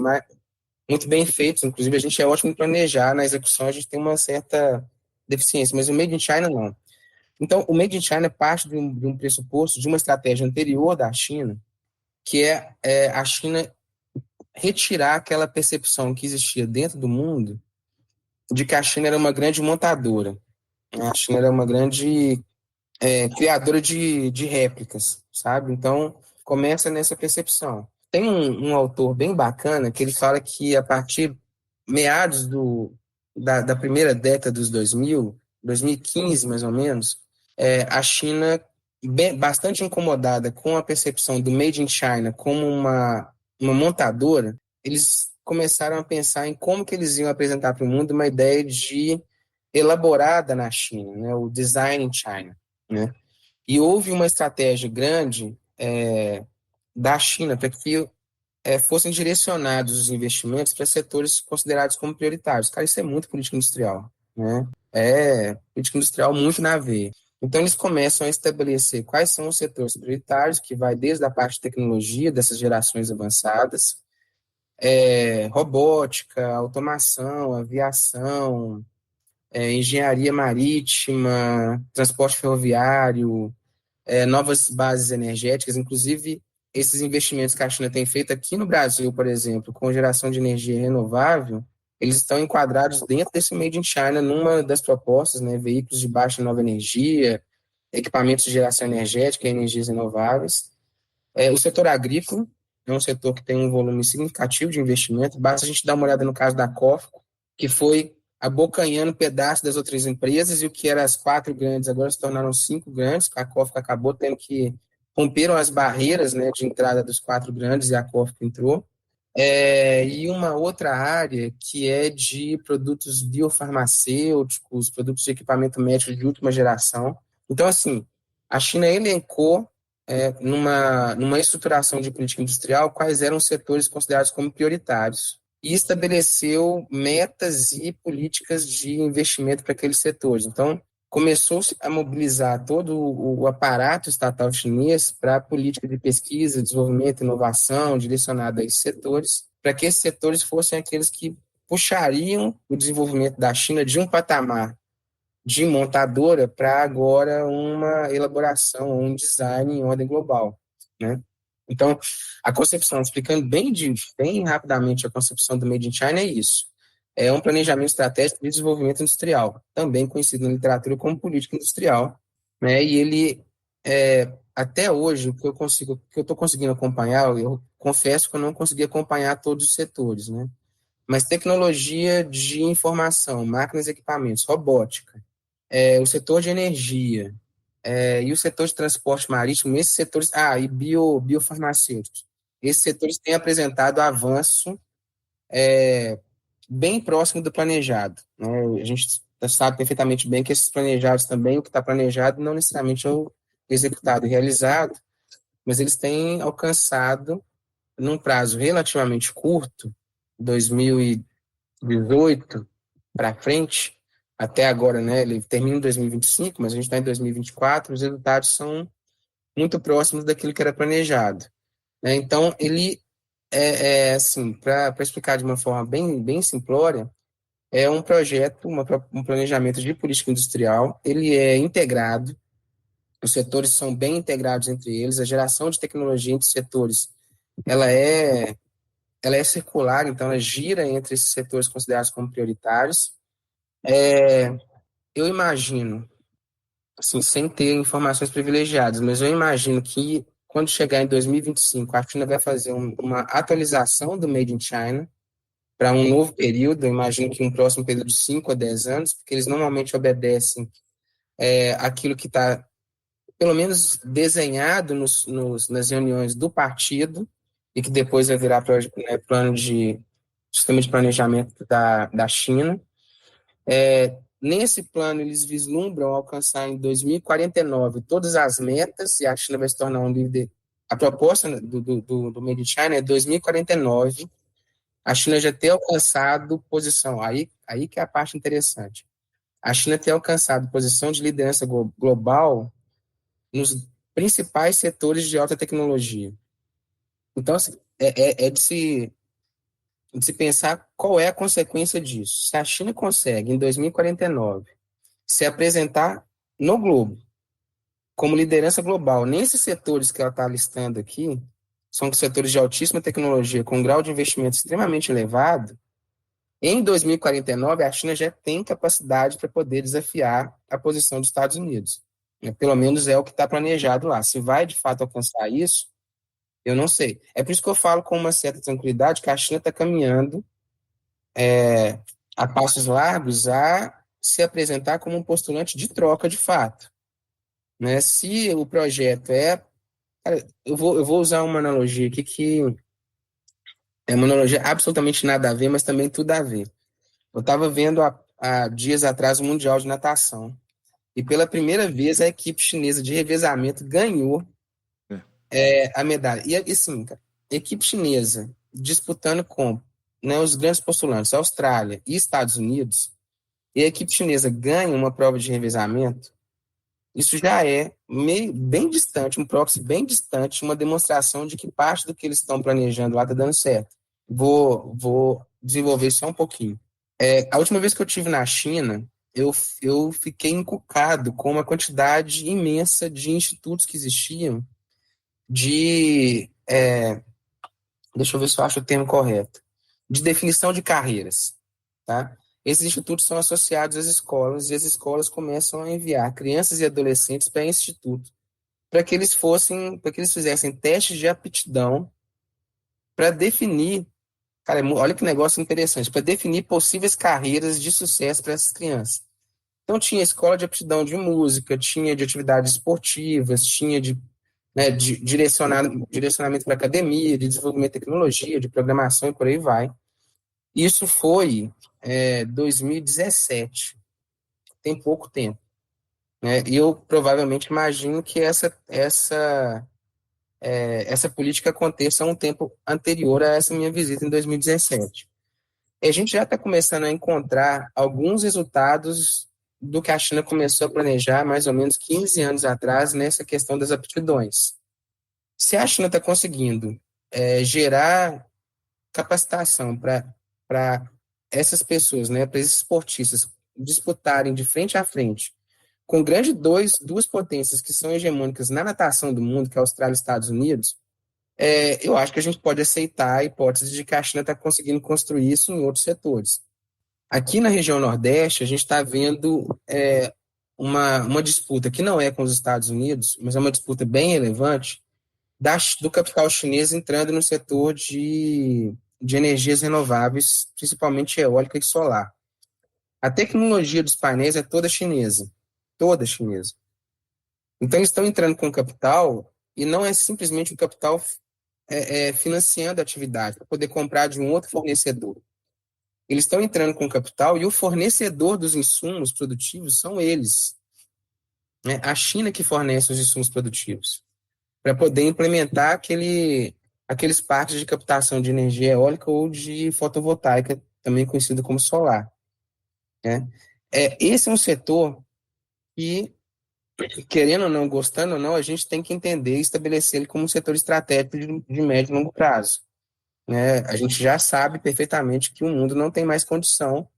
muito bem feitos. Inclusive, a gente é ótimo em planejar, na execução a gente tem uma certa deficiência, mas o Made in China não. Então, o Made in China parte de um pressuposto, de uma estratégia anterior da China, que é a China retirar aquela percepção que existia dentro do mundo de que a China era uma grande montadora. A China era uma grande criadora de réplicas, sabe? Então, começa nessa percepção. Tem um autor bem bacana que ele fala que a partir meados da primeira década dos 2015 mais ou menos, a China, bastante incomodada com a percepção do Made in China como uma montadora, eles começaram a pensar em como que eles iam apresentar para o mundo uma ideia de elaborada na China, né, o Design in China, né? E houve uma estratégia grande da China para que fossem direcionados os investimentos para setores considerados como prioritários. Cara, isso é muito política industrial, né? É política industrial muito na veia. Então, eles começam a estabelecer quais são os setores prioritários, que vai desde a parte de tecnologia, dessas gerações avançadas, robótica, automação, aviação, engenharia marítima, transporte ferroviário, novas bases energéticas, inclusive esses investimentos que a China tem feito aqui no Brasil, por exemplo, com geração de energia renovável, eles estão enquadrados dentro desse Made in China numa das propostas, né, veículos de baixa e nova energia, equipamentos de geração energética e energias renováveis. O setor agrícola é um setor que tem um volume significativo de investimento, basta a gente dar uma olhada no caso da COFCO, que foi abocanhando pedaços das outras empresas, e o que eram as 4 grandes agora se tornaram 5 grandes. A COFCO acabou tendo que romperam as barreiras, né, de entrada dos 4 grandes e a COFCO entrou. E uma outra área que é de produtos biofarmacêuticos, produtos de equipamento médico de última geração. Então, assim, a China elencou numa estruturação de política industrial quais eram os setores considerados como prioritários e estabeleceu metas e políticas de investimento para aqueles setores. Então, começou-se a mobilizar todo o aparato estatal chinês para a política de pesquisa, desenvolvimento e inovação direcionada a esses setores, para que esses setores fossem aqueles que puxariam o desenvolvimento da China de um patamar de montadora para agora uma elaboração, um design em ordem global, né? Então, a concepção, explicando bem rapidamente a concepção do Made in China é isso. É um planejamento estratégico de desenvolvimento industrial, também conhecido na literatura como política industrial, né? E ele, até hoje, o que eu estou conseguindo acompanhar, eu confesso que eu não consegui acompanhar todos os setores, né? mas tecnologia de informação, máquinas e equipamentos, robótica, o setor de energia, e o setor de transporte marítimo, esses setores, e biofarmacêuticos, esses setores têm apresentado avanço bem próximo do planejado, né? A gente sabe perfeitamente bem que esses planejados também, o que está planejado não necessariamente é o executado e realizado, mas eles têm alcançado, num prazo relativamente curto, 2018 para frente, até agora, né, ele termina em 2025, mas a gente está em 2024, os resultados são muito próximos daquilo que era planejado, né? Então, ele assim, para explicar de uma forma bem simplória, é um projeto, um planejamento de política industrial, ele é integrado, os setores são bem integrados entre eles, a geração de tecnologia entre setores, ela é circular, então ela gira entre esses setores considerados como prioritários. Eu imagino, assim, sem ter informações privilegiadas, mas eu imagino que quando chegar em 2025, a China vai fazer uma atualização do Made in China para um novo período, eu imagino que um próximo período de 5 a 10 anos, porque eles normalmente obedecem aquilo que está, pelo menos, desenhado nas reuniões do partido, e que depois vai virar plano de sistema de planejamento da China. Nesse plano, eles vislumbram alcançar em 2049 todas as metas, e a China vai se tornar um líder. A proposta do Made in China é 2049, a China já ter alcançado posição, aí que é a parte interessante, a China ter alcançado posição de liderança global nos principais setores de alta tecnologia. Então, assim, de se pensar qual é a consequência disso. Se a China consegue, em 2049, se apresentar no globo como liderança global, nesses setores que ela está listando aqui, são setores de altíssima tecnologia, com um grau de investimento extremamente elevado, em 2049 a China já tem capacidade para poder desafiar a posição dos Estados Unidos. Pelo menos é o que está planejado lá. Se vai, de fato, alcançar isso, eu não sei. É por isso que eu falo com uma certa tranquilidade que a China está caminhando a passos largos a se apresentar como um postulante de troca de fato, né? Se o projeto Cara, eu vou usar uma analogia aqui que é uma analogia absolutamente nada a ver, mas também tudo a ver. Eu estava vendo há dias atrás o Mundial de Natação, e pela primeira vez a equipe chinesa de revezamento ganhou a medalha. E assim, cara, equipe chinesa disputando com, né, os grandes postulantes, Austrália e Estados Unidos, e a equipe chinesa ganha uma prova de revezamento, isso já é bem distante, um proxy bem distante, uma demonstração de que parte do que eles estão planejando lá está dando certo. Vou desenvolver só um pouquinho. A última vez que eu estive na China, eu fiquei encucado com uma quantidade imensa de institutos que existiam deixa eu ver se eu acho o termo correto, de definição de carreiras, tá? Esses institutos são associados às escolas, e as escolas começam a enviar crianças e adolescentes para esse instituto, para que eles fizessem testes de aptidão para definir, cara, olha que negócio interessante, para definir possíveis carreiras de sucesso para essas crianças. Então tinha escola de aptidão de música, tinha de atividades esportivas, tinha de direcionamento para academia, de desenvolvimento de tecnologia, de programação e por aí vai. Isso foi 2017, tem pouco tempo, né? E eu provavelmente imagino que essa política aconteça um tempo anterior a essa minha visita em 2017. E a gente já está começando a encontrar alguns resultados do que a China começou a planejar mais ou menos 15 anos atrás nessa questão das aptidões. Se a China está conseguindo gerar capacitação para essas pessoas, né, para esses esportistas disputarem de frente a frente com duas potências que são hegemônicas na natação do mundo, que é a Austrália e Estados Unidos, eu acho que a gente pode aceitar a hipótese de que a China está conseguindo construir isso em outros setores. Aqui na região Nordeste, a gente está vendo uma disputa que não é com os Estados Unidos, mas é uma disputa bem relevante do capital chinês entrando no setor de de energias renováveis, principalmente eólica e solar. A tecnologia dos painéis é toda chinesa. Toda chinesa. Então, eles estão entrando com capital, e não é simplesmente o capital financiando a atividade, para poder comprar de um outro fornecedor. Eles estão entrando com capital e o fornecedor dos insumos produtivos são eles. Né? A China que fornece os insumos produtivos, para poder implementar aqueles parques de captação de energia eólica ou de fotovoltaica, também conhecido como solar. Né? Esse é um setor que, querendo ou não, gostando ou não, a gente tem que entender e estabelecer ele como um setor estratégico de médio e longo prazo. Né? A gente já sabe perfeitamente que o mundo não tem mais condição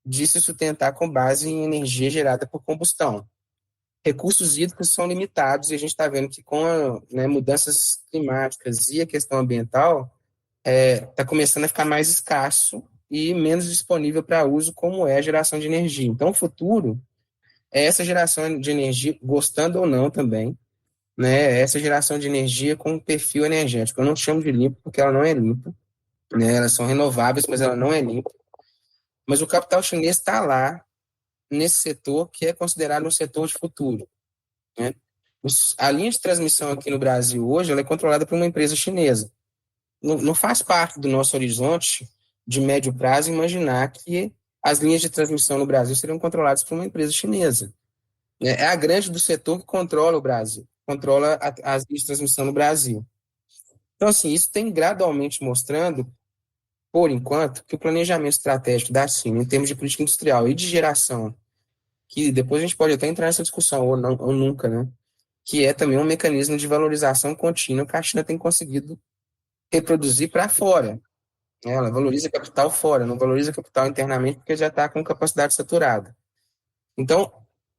de se sustentar com base em energia gerada por combustão. Recursos hídricos são limitados e a gente está vendo que com mudanças climáticas e a questão ambiental está começando a ficar mais escasso e menos disponível para uso, como é a geração de energia. Então, o futuro é essa geração de energia, gostando ou não também, né, essa geração de energia com um perfil energético. Eu não chamo de limpo porque ela não é limpa, né, elas são renováveis, mas ela não é limpa. Mas o capital chinês está lá, nesse setor que é considerado um setor de futuro. Né? A linha de transmissão aqui no Brasil hoje ela é controlada por uma empresa chinesa. Não faz parte do nosso horizonte de médio prazo imaginar que as linhas de transmissão no Brasil seriam controladas por uma empresa chinesa. É a grande do setor que controla o Brasil, controla as linhas de transmissão no Brasil. Então, assim, isso tem gradualmente mostrando, por enquanto, que o planejamento estratégico da China, em termos de política industrial e de geração, que depois a gente pode até entrar nessa discussão, ou, não, ou nunca, né? Que é também um mecanismo de valorização contínua que a China tem conseguido reproduzir para fora. Ela valoriza capital fora, não valoriza capital internamente porque já está com capacidade saturada. Então,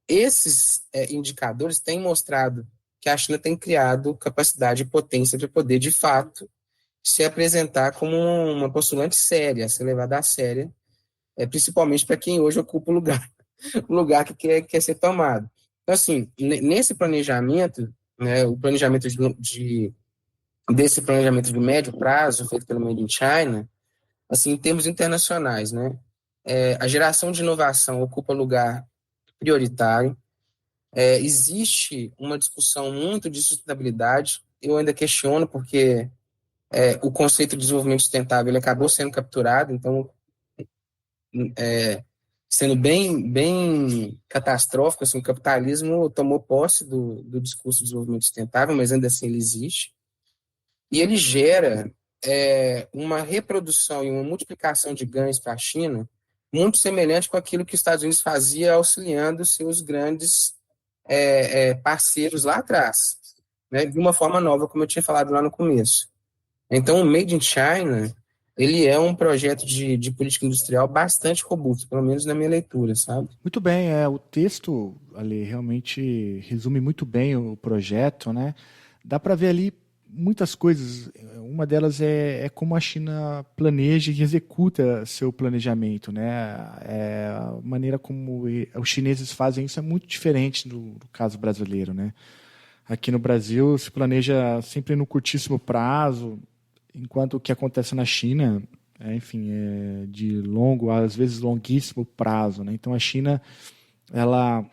esses indicadores têm mostrado que a China tem criado capacidade e potência para poder, de fato, se apresentar como uma postulante séria, ser levada a séria, principalmente para quem hoje ocupa o lugar que quer ser tomado. Então, assim, nesse planejamento, né, o planejamento desse planejamento de médio prazo, feito pelo Made in China, assim, em termos internacionais, né, a geração de inovação ocupa lugar prioritário. Existe uma discussão muito de sustentabilidade. Eu ainda questiono porque o conceito de desenvolvimento sustentável ele acabou sendo capturado, então sendo bem catastrófico, assim, o capitalismo tomou posse do discurso de desenvolvimento sustentável, mas ainda assim ele existe, e ele gera uma reprodução e uma multiplicação de ganhos para a China muito semelhante com aquilo que os Estados Unidos fazia auxiliando seus grandes parceiros lá atrás, né, de uma forma nova, como eu tinha falado lá no começo. Então, o Made in China, ele é um projeto de política industrial bastante robusto, pelo menos na minha leitura, sabe?
Muito bem, o texto ali realmente resume muito bem o projeto, né? Dá para ver ali muitas coisas. Uma delas é como a China planeja e executa seu planejamento, né? A maneira como os chineses fazem isso é muito diferente do caso brasileiro, né? Aqui no Brasil se planeja sempre no curtíssimo prazo, enquanto o que acontece na China, enfim, é de longo, às vezes longuíssimo prazo, né? Então a China, ela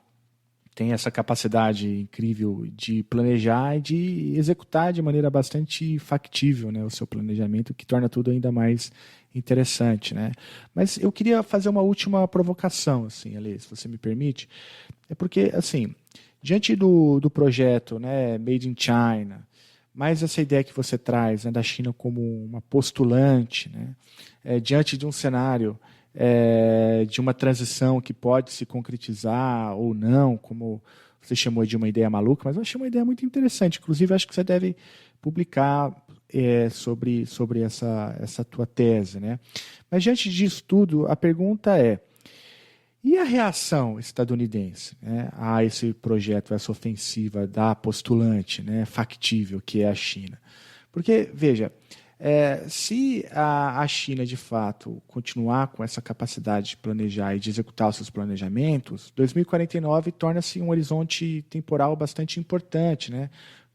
tem essa capacidade incrível de planejar e de executar de maneira bastante factível, né, o seu planejamento, que torna tudo ainda mais interessante, né? Mas eu queria fazer uma última provocação, assim, Ale, se você me permite, porque, assim, diante do projeto, né, Made in China, mais essa ideia que você traz, né, da China como uma postulante, né, diante de um cenário de uma transição que pode se concretizar ou não, como você chamou de uma ideia maluca, mas eu achei uma ideia muito interessante. Inclusive, acho que você deve publicar sobre essa tua tese, né? Mas, diante disso tudo, a pergunta e a reação estadunidense, né, a esse projeto, a essa ofensiva da postulante, né, factível, que é a China? Porque, veja, se a China, de fato, continuar com essa capacidade de planejar e de executar os seus planejamentos, 2049 torna-se um horizonte temporal bastante importante, né?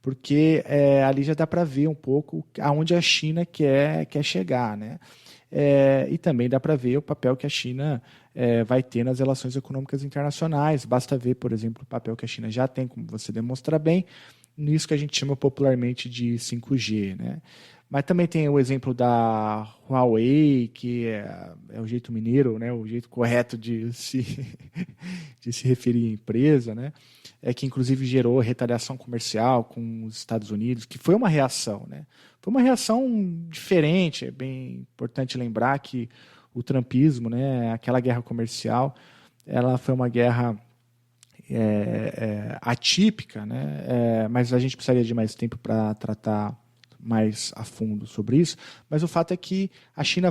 porque ali já dá para ver um pouco aonde a China quer chegar, né? E também dá para ver o papel que a China vai ter nas relações econômicas internacionais. Basta ver, por exemplo, o papel que a China já tem, como você demonstra bem, nisso que a gente chama popularmente de 5G, né? Mas também tem o exemplo da Huawei, que é o jeito mineiro, né? O jeito correto de se referir à empresa, né? Que inclusive gerou retaliação comercial com os Estados Unidos, que foi uma reação, né? Foi uma reação diferente. É bem importante lembrar que o trumpismo, né? Aquela guerra comercial, ela foi uma guerra atípica, né? Mas a gente precisaria de mais tempo para tratar mais a fundo sobre isso, mas o fato é que a China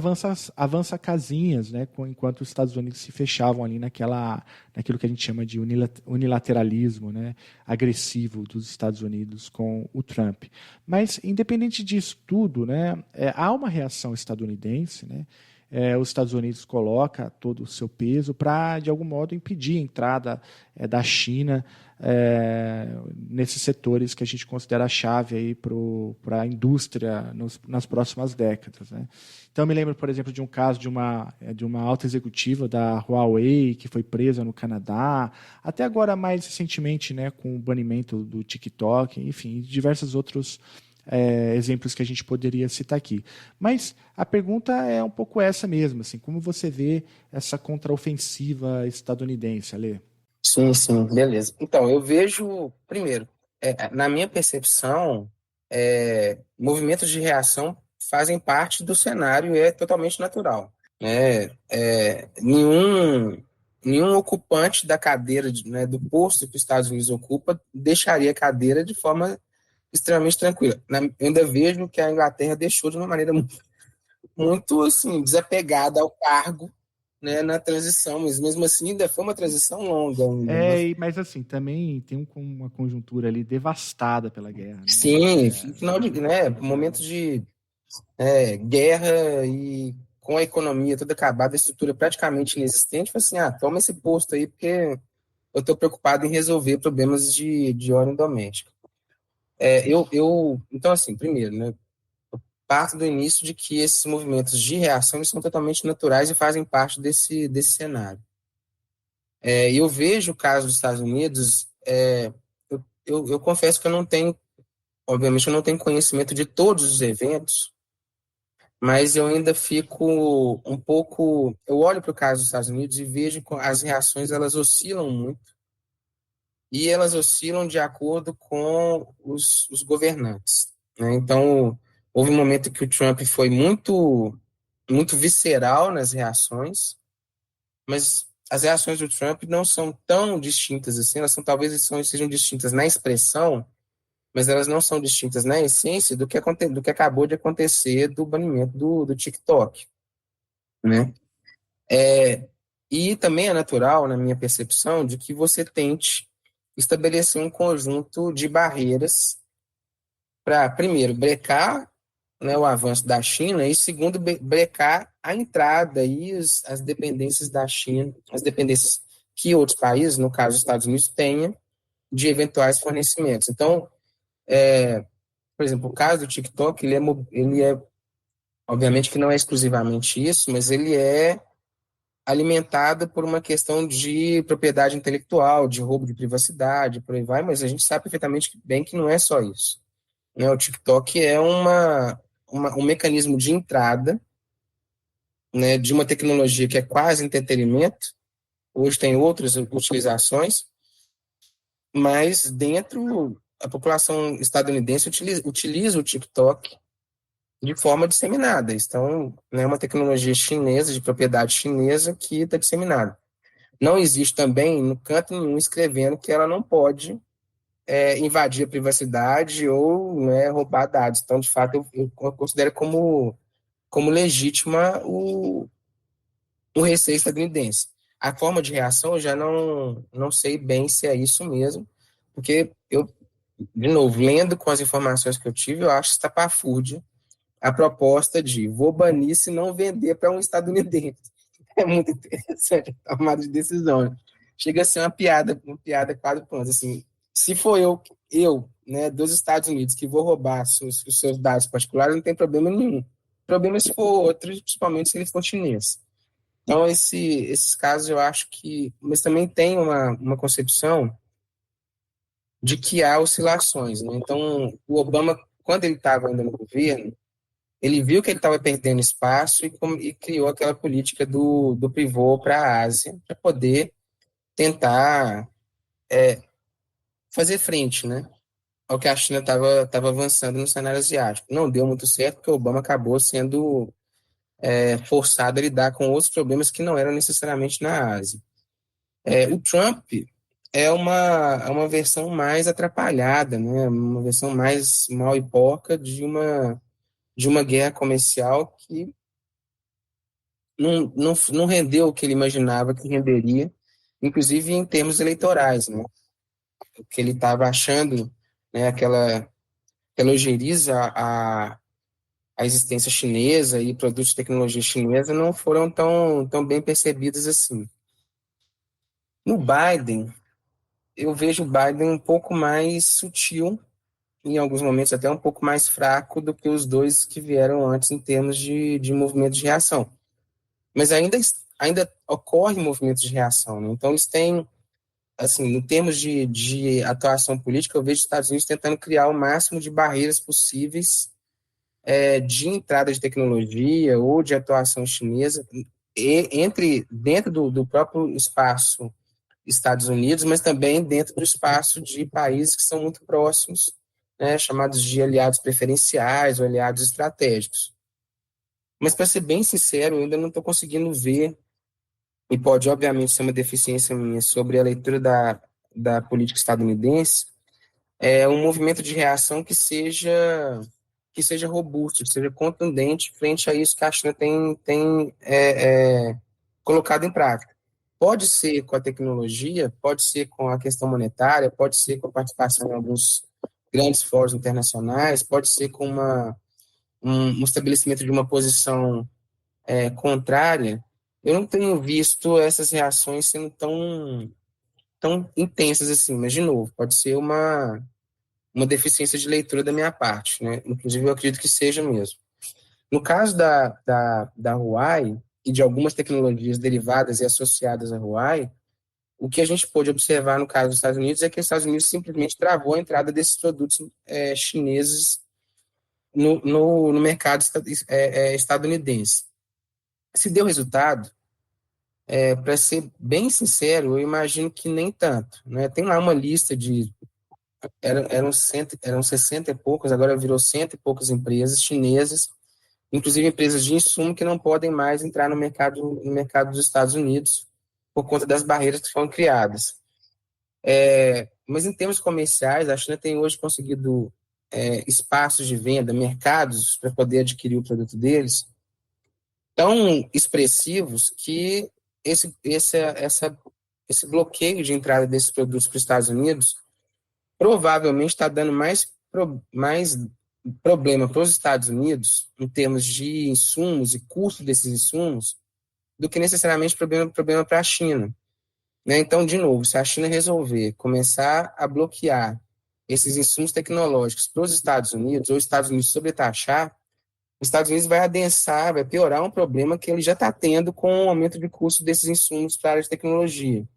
avança casinhas, né, enquanto os Estados Unidos se fechavam ali naquilo que a gente chama de unilateralismo, né, agressivo dos Estados Unidos com o Trump. Mas, independente disso tudo, né, há uma reação estadunidense, né, os Estados Unidos coloca todo o seu peso para, de algum modo, impedir a entrada da China nesses setores que a gente considera a chave para a indústria nas próximas décadas, né? Então, eu me lembro, por exemplo, de um caso de uma alta executiva da Huawei que foi presa no Canadá, até agora, mais recentemente, né, com o banimento do TikTok, enfim, diversos outros exemplos que a gente poderia citar aqui. Mas a pergunta é um pouco essa mesmo, assim, como você vê essa contraofensiva estadunidense, Ale?
Sim, sim, beleza. Então, eu vejo, primeiro, na minha percepção, movimentos de reação fazem parte do cenário e é totalmente natural, né? Nenhum ocupante da cadeira, né, do posto que os Estados Unidos ocupa deixaria a cadeira de forma extremamente tranquila. Eu ainda vejo que a Inglaterra deixou de uma maneira muito assim, desapegada ao cargo, né, na transição, mas mesmo assim ainda foi uma transição longa ainda.
Mas assim, também tem uma conjuntura ali devastada pela guerra, né?
Sim, final de, né, momentos de guerra e com a economia toda acabada, a estrutura praticamente inexistente, foi assim, toma esse posto aí porque eu estou preocupado em resolver problemas de ordem doméstica. Então, assim, primeiro, né, parto do início de que esses movimentos de reação são totalmente naturais e fazem parte desse cenário. Eu vejo o caso dos Estados Unidos, eu confesso que eu não tenho, obviamente, eu não tenho conhecimento de todos os eventos, mas eu ainda fico um pouco, eu olho para o caso dos Estados Unidos e vejo que as reações, elas oscilam muito, e elas oscilam de acordo com os governantes, né? Então, houve um momento que o Trump foi muito, muito visceral nas reações, mas as reações do Trump não são tão distintas assim, talvez sejam distintas na expressão, mas elas não são distintas na essência do que acabou de acontecer do banimento do TikTok, né? E também é natural, na minha percepção, de que você tente estabelecer um conjunto de barreiras para, primeiro, brecar, né, o avanço da China, e segundo, brecar a entrada e as dependências da China, as dependências que outros países, no caso os Estados Unidos, tenham de eventuais fornecimentos. Então, por exemplo, o caso do TikTok, ele é, obviamente que não é exclusivamente isso, mas ele é alimentado por uma questão de propriedade intelectual, de roubo de privacidade, por aí vai, mas a gente sabe perfeitamente bem que não é só isso, né? O TikTok é um mecanismo de entrada, né, de uma tecnologia que é quase entretenimento, hoje tem outras utilizações, mas dentro, a população estadunidense utiliza o TikTok de forma disseminada. Então, é uma tecnologia chinesa, de propriedade chinesa, que está disseminada. Não existe também, no canto nenhum, escrevendo que ela não pode invadir a privacidade ou, né, roubar dados. Então, de fato, eu considero como legítima o receio estadunidense. A forma de reação eu já não sei bem se é isso mesmo, porque eu, de novo, lendo com as informações que eu tive, eu acho estapafúrdia a proposta de vou banir se não vender para um estadunidense. É muito interessante a tomada de decisão. Chega a ser uma piada quase pronta. Assim, se for eu né, dos Estados Unidos que vou roubar os seus dados particulares, não tem problema nenhum. O problema é se for outro, principalmente se ele for chinês. Então, esses casos eu acho que... Mas também tem uma concepção de que há oscilações, né? Então, o Obama, quando ele estava ainda no governo, ele viu que ele estava perdendo espaço e criou aquela política do pivô para a Ásia, para poder tentar fazer frente, né, ao que a China estava avançando no cenário asiático. Não deu muito certo, porque o Obama acabou sendo forçado a lidar com outros problemas que não eram necessariamente na Ásia. O Trump é uma versão mais atrapalhada, né, uma versão mais mal e porca de uma guerra comercial que não rendeu o que ele imaginava que renderia, inclusive em termos eleitorais, né? O que ele estava achando, né, que elogiariza a existência chinesa e produtos de tecnologia chinesa não foram tão bem percebidos assim. No Biden, eu vejo o Biden um pouco mais sutil, em alguns momentos até um pouco mais fraco do que os dois que vieram antes em termos de movimento de reação. Mas ainda ocorre movimentos de reação, né? Então, eles têm, assim, em termos de atuação política, eu vejo os Estados Unidos tentando criar o máximo de barreiras possíveis de entrada de tecnologia ou de atuação chinesa dentro do próprio espaço Estados Unidos, mas também dentro do espaço de países que são muito próximos, né, chamados de aliados preferenciais ou aliados estratégicos. Mas, para ser bem sincero, eu ainda não estou conseguindo ver, e pode, obviamente, ser uma deficiência minha sobre a leitura da política estadunidense, um movimento de reação que seja robusto, que seja contundente frente a isso que a China tem colocado em prática. Pode ser com a tecnologia, pode ser com a questão monetária, pode ser com a participação em alguns grandes fóruns internacionais, pode ser com um estabelecimento de uma posição contrária. Eu não tenho visto essas reações sendo tão intensas assim, mas, de novo, pode ser uma deficiência de leitura da minha parte, né? Inclusive, eu acredito que seja mesmo. No caso da Huawei e de algumas tecnologias derivadas e associadas à Huawei, o que a gente pôde observar no caso dos Estados Unidos é que os Estados Unidos simplesmente travou a entrada desses produtos chineses no mercado estadunidense. Se deu resultado, para ser bem sincero, eu imagino que nem tanto, né? Tem lá uma lista eram 60 e poucos, agora virou 100 e poucas empresas chinesas, inclusive empresas de insumo que não podem mais entrar no mercado dos Estados Unidos por conta das barreiras que foram criadas. Mas em termos comerciais, a China tem hoje conseguido espaços de venda, mercados para poder adquirir o produto deles tão expressivos que esse bloqueio de entrada desses produtos para os Estados Unidos provavelmente está dando mais problema para os Estados Unidos, em termos de insumos e custo desses insumos, do que necessariamente problema para a China. Né? Então, de novo, se a China resolver começar a bloquear esses insumos tecnológicos para os Estados Unidos, ou os Estados Unidos sobretaxar, os Estados Unidos vai adensar, vai piorar um problema que ele já está tendo com o aumento de custo desses insumos para a área de tecnologia.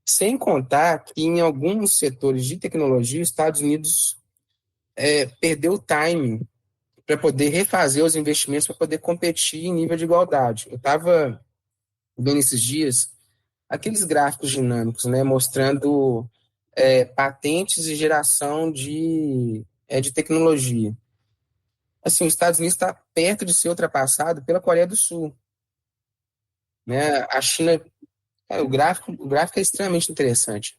Sem contar que em alguns setores de tecnologia, os Estados Unidos perdeu o timing para poder refazer os investimentos, para poder competir em nível de igualdade. Eu estava vendo esses dias aqueles gráficos dinâmicos, né, mostrando patentes e geração de tecnologia. Assim, os Estados Unidos está perto de ser ultrapassado pela Coreia do Sul. Né? A China, o gráfico é extremamente interessante.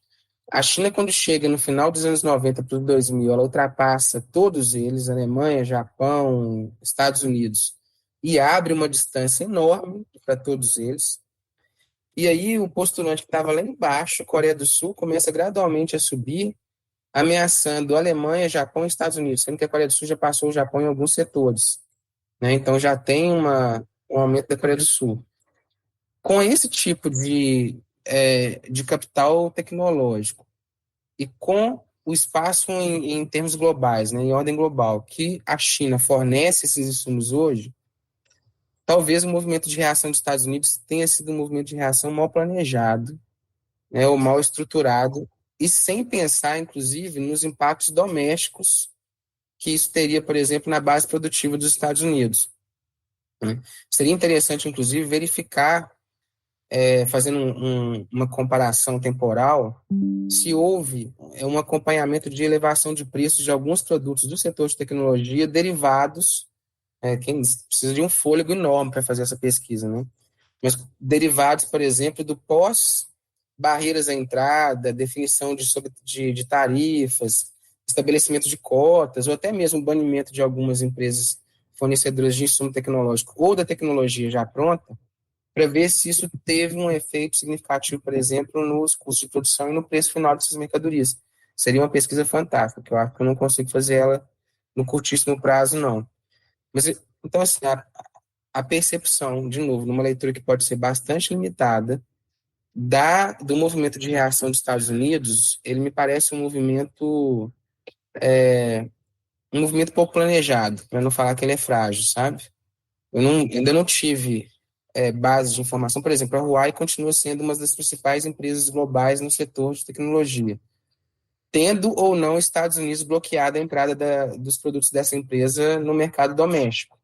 A China, quando chega no final dos anos 90 para os 2000, ela ultrapassa todos eles, Alemanha, Japão, Estados Unidos, e abre uma distância enorme para todos eles. E aí o postulante que estava lá embaixo, Coreia do Sul, começa gradualmente a subir, ameaçando Alemanha, Japão e Estados Unidos, sendo que a Coreia do Sul já passou o Japão em alguns setores. Né? Então já tem um aumento da Coreia do Sul. Com esse tipo de capital tecnológico e com o espaço em termos globais, né, em ordem global, que a China fornece esses insumos hoje, talvez o movimento de reação dos Estados Unidos tenha sido um movimento de reação mal planejado, né, ou mal estruturado, e sem pensar, inclusive, nos impactos domésticos que isso teria, por exemplo, na base produtiva dos Estados Unidos. Né? Seria interessante, inclusive, verificar, fazendo uma comparação temporal, se houve um acompanhamento de elevação de preços de alguns produtos do setor de tecnologia derivados, quem precisa de um fôlego enorme para fazer essa pesquisa, né? Mas derivados, por exemplo, do pós-barreiras à entrada, definição de tarifas, estabelecimento de cotas, ou até mesmo banimento de algumas empresas fornecedoras de insumo tecnológico ou da tecnologia já pronta, para ver se isso teve um efeito significativo, por exemplo, nos custos de produção e no preço final dessas mercadorias. Seria uma pesquisa fantástica, que eu acho que eu não consigo fazer ela no curtíssimo prazo, não. Mas, então, assim, a percepção, de novo, numa leitura que pode ser bastante limitada, do movimento de reação dos Estados Unidos, ele me parece um movimento pouco planejado, para não falar que ele é frágil, sabe? Ainda não tive base de informação. Por exemplo, a Huawei continua sendo uma das principais empresas globais no setor de tecnologia, tendo ou não Estados Unidos bloqueado a entrada dos produtos dessa empresa no mercado doméstico.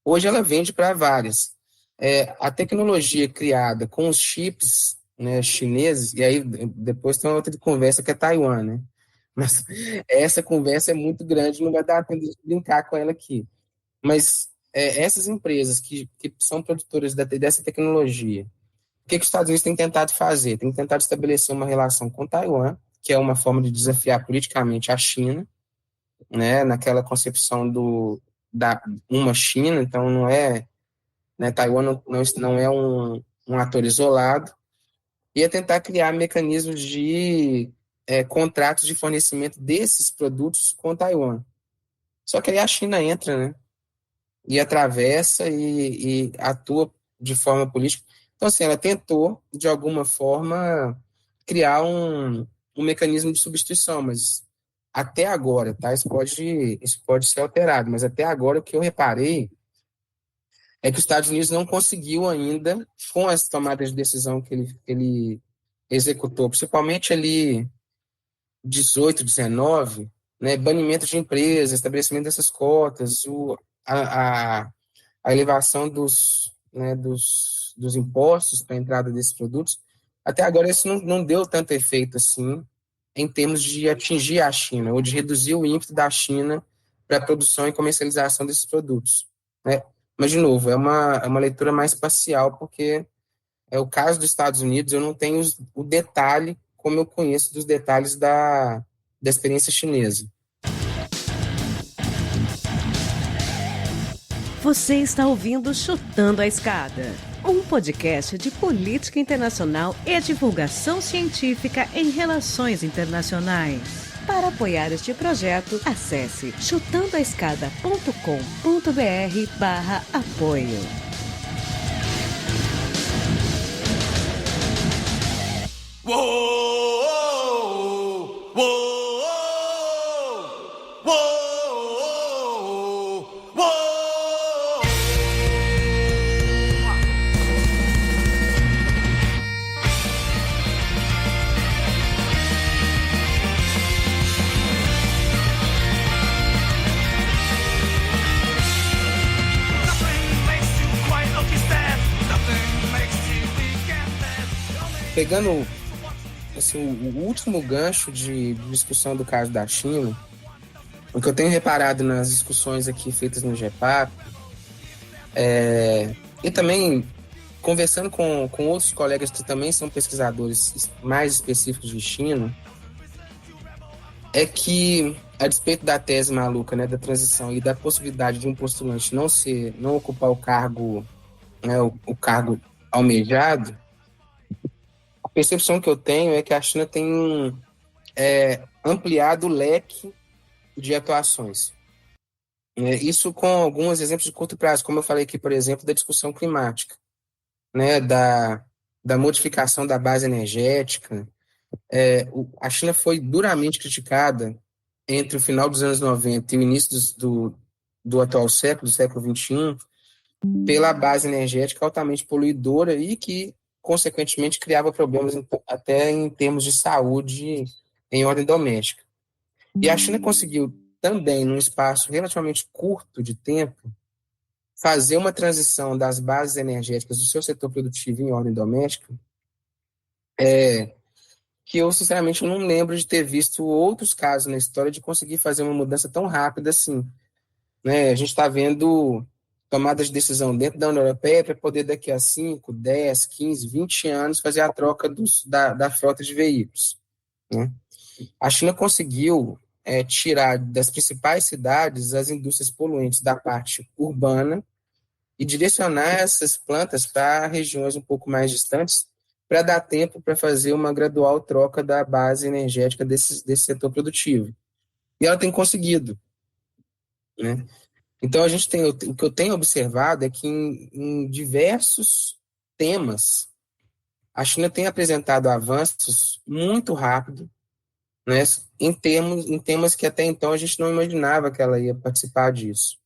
Hoje ela vende para várias. A tecnologia criada com os chips, né, chineses, e aí depois tem uma outra conversa que é Taiwan, né? Mas essa conversa é muito grande, não vai dar tempo de brincar com ela aqui. Mas essas empresas que são produtoras dessa tecnologia, o que os Estados Unidos têm tentado fazer? Tem tentado estabelecer uma relação com Taiwan, que é uma forma de desafiar politicamente a China, né, naquela concepção da uma China, então não é, né, Taiwan não é um ator isolado, e é tentar criar mecanismos de contratos de fornecimento desses produtos com Taiwan. Só que aí a China entra, né, e atravessa e atua de forma política. Então, assim, ela tentou, de alguma forma, criar um mecanismo de substituição, mas até agora, tá? Isso pode ser alterado, mas até agora o que eu reparei é que os Estados Unidos não conseguiu ainda, com as tomadas de decisão que ele executou, principalmente ali 18, 19, né, banimento de empresas, estabelecimento dessas cotas, a elevação dos impostos para a entrada desses produtos, até agora isso não deu tanto efeito assim, em termos de atingir a China, ou de reduzir o ímpeto da China para a produção e comercialização desses produtos. Né? Mas, de novo, é uma leitura mais parcial, porque é o caso dos Estados Unidos, eu não tenho o detalhe como eu conheço dos detalhes da experiência chinesa.
Você está ouvindo Chutando a Escada, um podcast de política internacional e divulgação científica em relações internacionais. Para apoiar este projeto, acesse chutandoaescada.com.br/apoio.
Pegando assim, o último gancho de discussão do caso da China, o que eu tenho reparado nas discussões aqui feitas no GEPAP, e também conversando com outros colegas que também são pesquisadores mais específicos de China, é que, a despeito da tese maluca, né, da transição e da possibilidade de um postulante não ocupar o cargo, né, o cargo almejado, a percepção que eu tenho é que a China tem ampliado o leque de atuações. Isso com alguns exemplos de curto prazo, como eu falei aqui, por exemplo, da discussão climática, né, da modificação da base energética, A China foi duramente criticada entre o final dos anos 90 e o início do atual século, do século XXI, pela base energética altamente poluidora e que, consequentemente, criava problemas até em termos de saúde em ordem doméstica. E a China conseguiu também, num espaço relativamente curto de tempo, fazer uma transição das bases energéticas do seu setor produtivo em ordem doméstica, que eu, sinceramente, não lembro de ter visto outros casos na história de conseguir fazer uma mudança tão rápida assim. Né? A gente está vendo tomadas de decisão dentro da União Europeia para poder, daqui a 5, 10, 15, 20 anos, fazer a troca da frota de veículos. Né? A China conseguiu tirar das principais cidades as indústrias poluentes da parte urbana e direcionar essas plantas para regiões um pouco mais distantes, para dar tempo para fazer uma gradual troca da base energética desse setor produtivo. E ela tem conseguido. Né? Então, o que eu tenho observado é que em diversos temas, a China tem apresentado avanços muito rápido, né, em temas que até então a gente não imaginava que ela ia participar disso.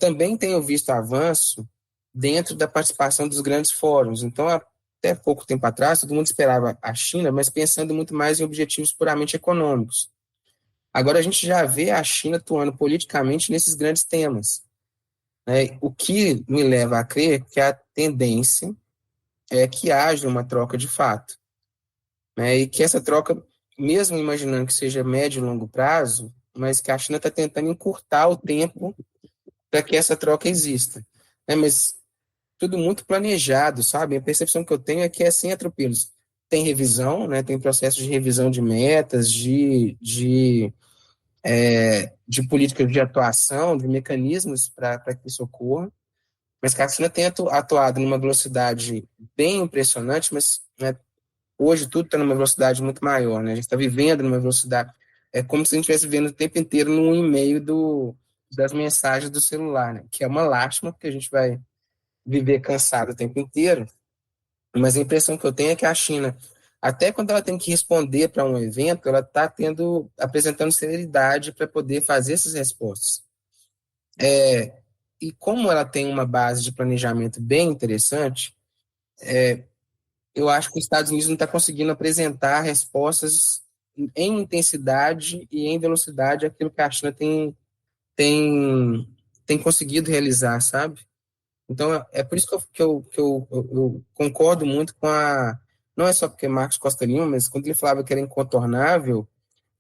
Também tenho visto avanço dentro da participação dos grandes fóruns. Então, até pouco tempo atrás, todo mundo esperava a China, mas pensando muito mais em objetivos puramente econômicos. Agora a gente já vê a China atuando politicamente nesses grandes temas. O que me leva a crer que a tendência é que haja uma troca de fato. E que essa troca, mesmo imaginando que seja médio e longo prazo, mas que a China está tentando encurtar o tempo para que essa troca exista. Mas tudo muito planejado, sabe? A percepção que eu tenho é que é sem atropelos. Tem revisão, né? Tem processo de revisão de metas, de políticas de atuação, de mecanismos para que isso ocorra, mas que a China tem atuado numa velocidade bem impressionante, mas né, hoje tudo está numa velocidade muito maior, né? A gente está vivendo numa velocidade, é como se a gente estivesse vivendo o tempo inteiro no e-mail das mensagens do celular, né? Que é uma lástima, porque a gente vai viver cansado o tempo inteiro, mas a impressão que eu tenho é que a China, até quando ela tem que responder para um evento, ela está apresentando celeridade para poder fazer essas respostas. E como ela tem uma base de planejamento bem interessante, eu acho que os Estados Unidos não está conseguindo apresentar respostas em intensidade e em velocidade aquilo que a China tem conseguido realizar, sabe? Então, é por isso que eu concordo muito com não é só porque Marcos Costa Lima, mas quando ele falava que era incontornável,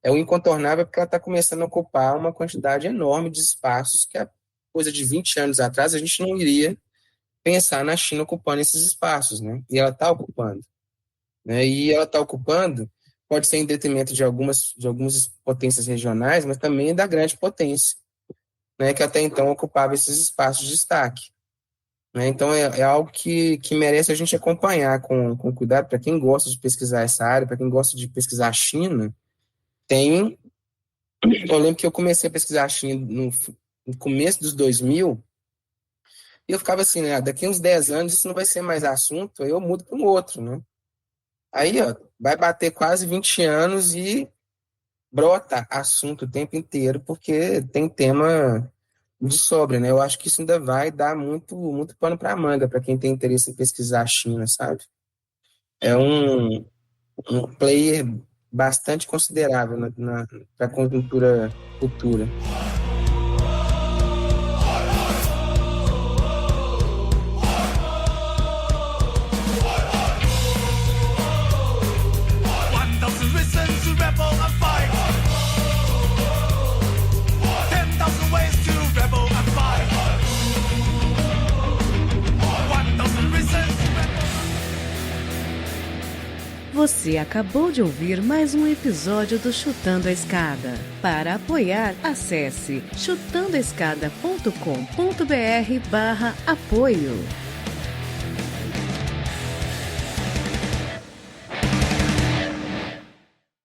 o incontornável porque ela está começando a ocupar uma quantidade enorme de espaços que, coisa de 20 anos atrás, a gente não iria pensar na China ocupando esses espaços, né? E ela está ocupando. Né? E ela está ocupando, pode ser em detrimento de algumas potências regionais, mas também da grande potência, né? Que até então ocupava esses espaços de destaque. Né? Então, é algo que merece a gente acompanhar com cuidado. Para quem gosta de pesquisar essa área, para quem gosta de pesquisar a China, eu lembro que eu comecei a pesquisar a China no começo dos 2000, e eu ficava assim, né, daqui uns 10 anos isso não vai ser mais assunto, aí eu mudo para um outro, né? Aí, vai bater quase 20 anos e brota assunto o tempo inteiro, porque tem tema de sobra, né? Eu acho que isso ainda vai dar muito, muito pano para manga para quem tem interesse em pesquisar a China, sabe? É um player bastante considerável para a conjuntura futura.
Você acabou de ouvir mais um episódio do Chutando a Escada. Para apoiar, acesse chutandoaescada.com.br/apoio.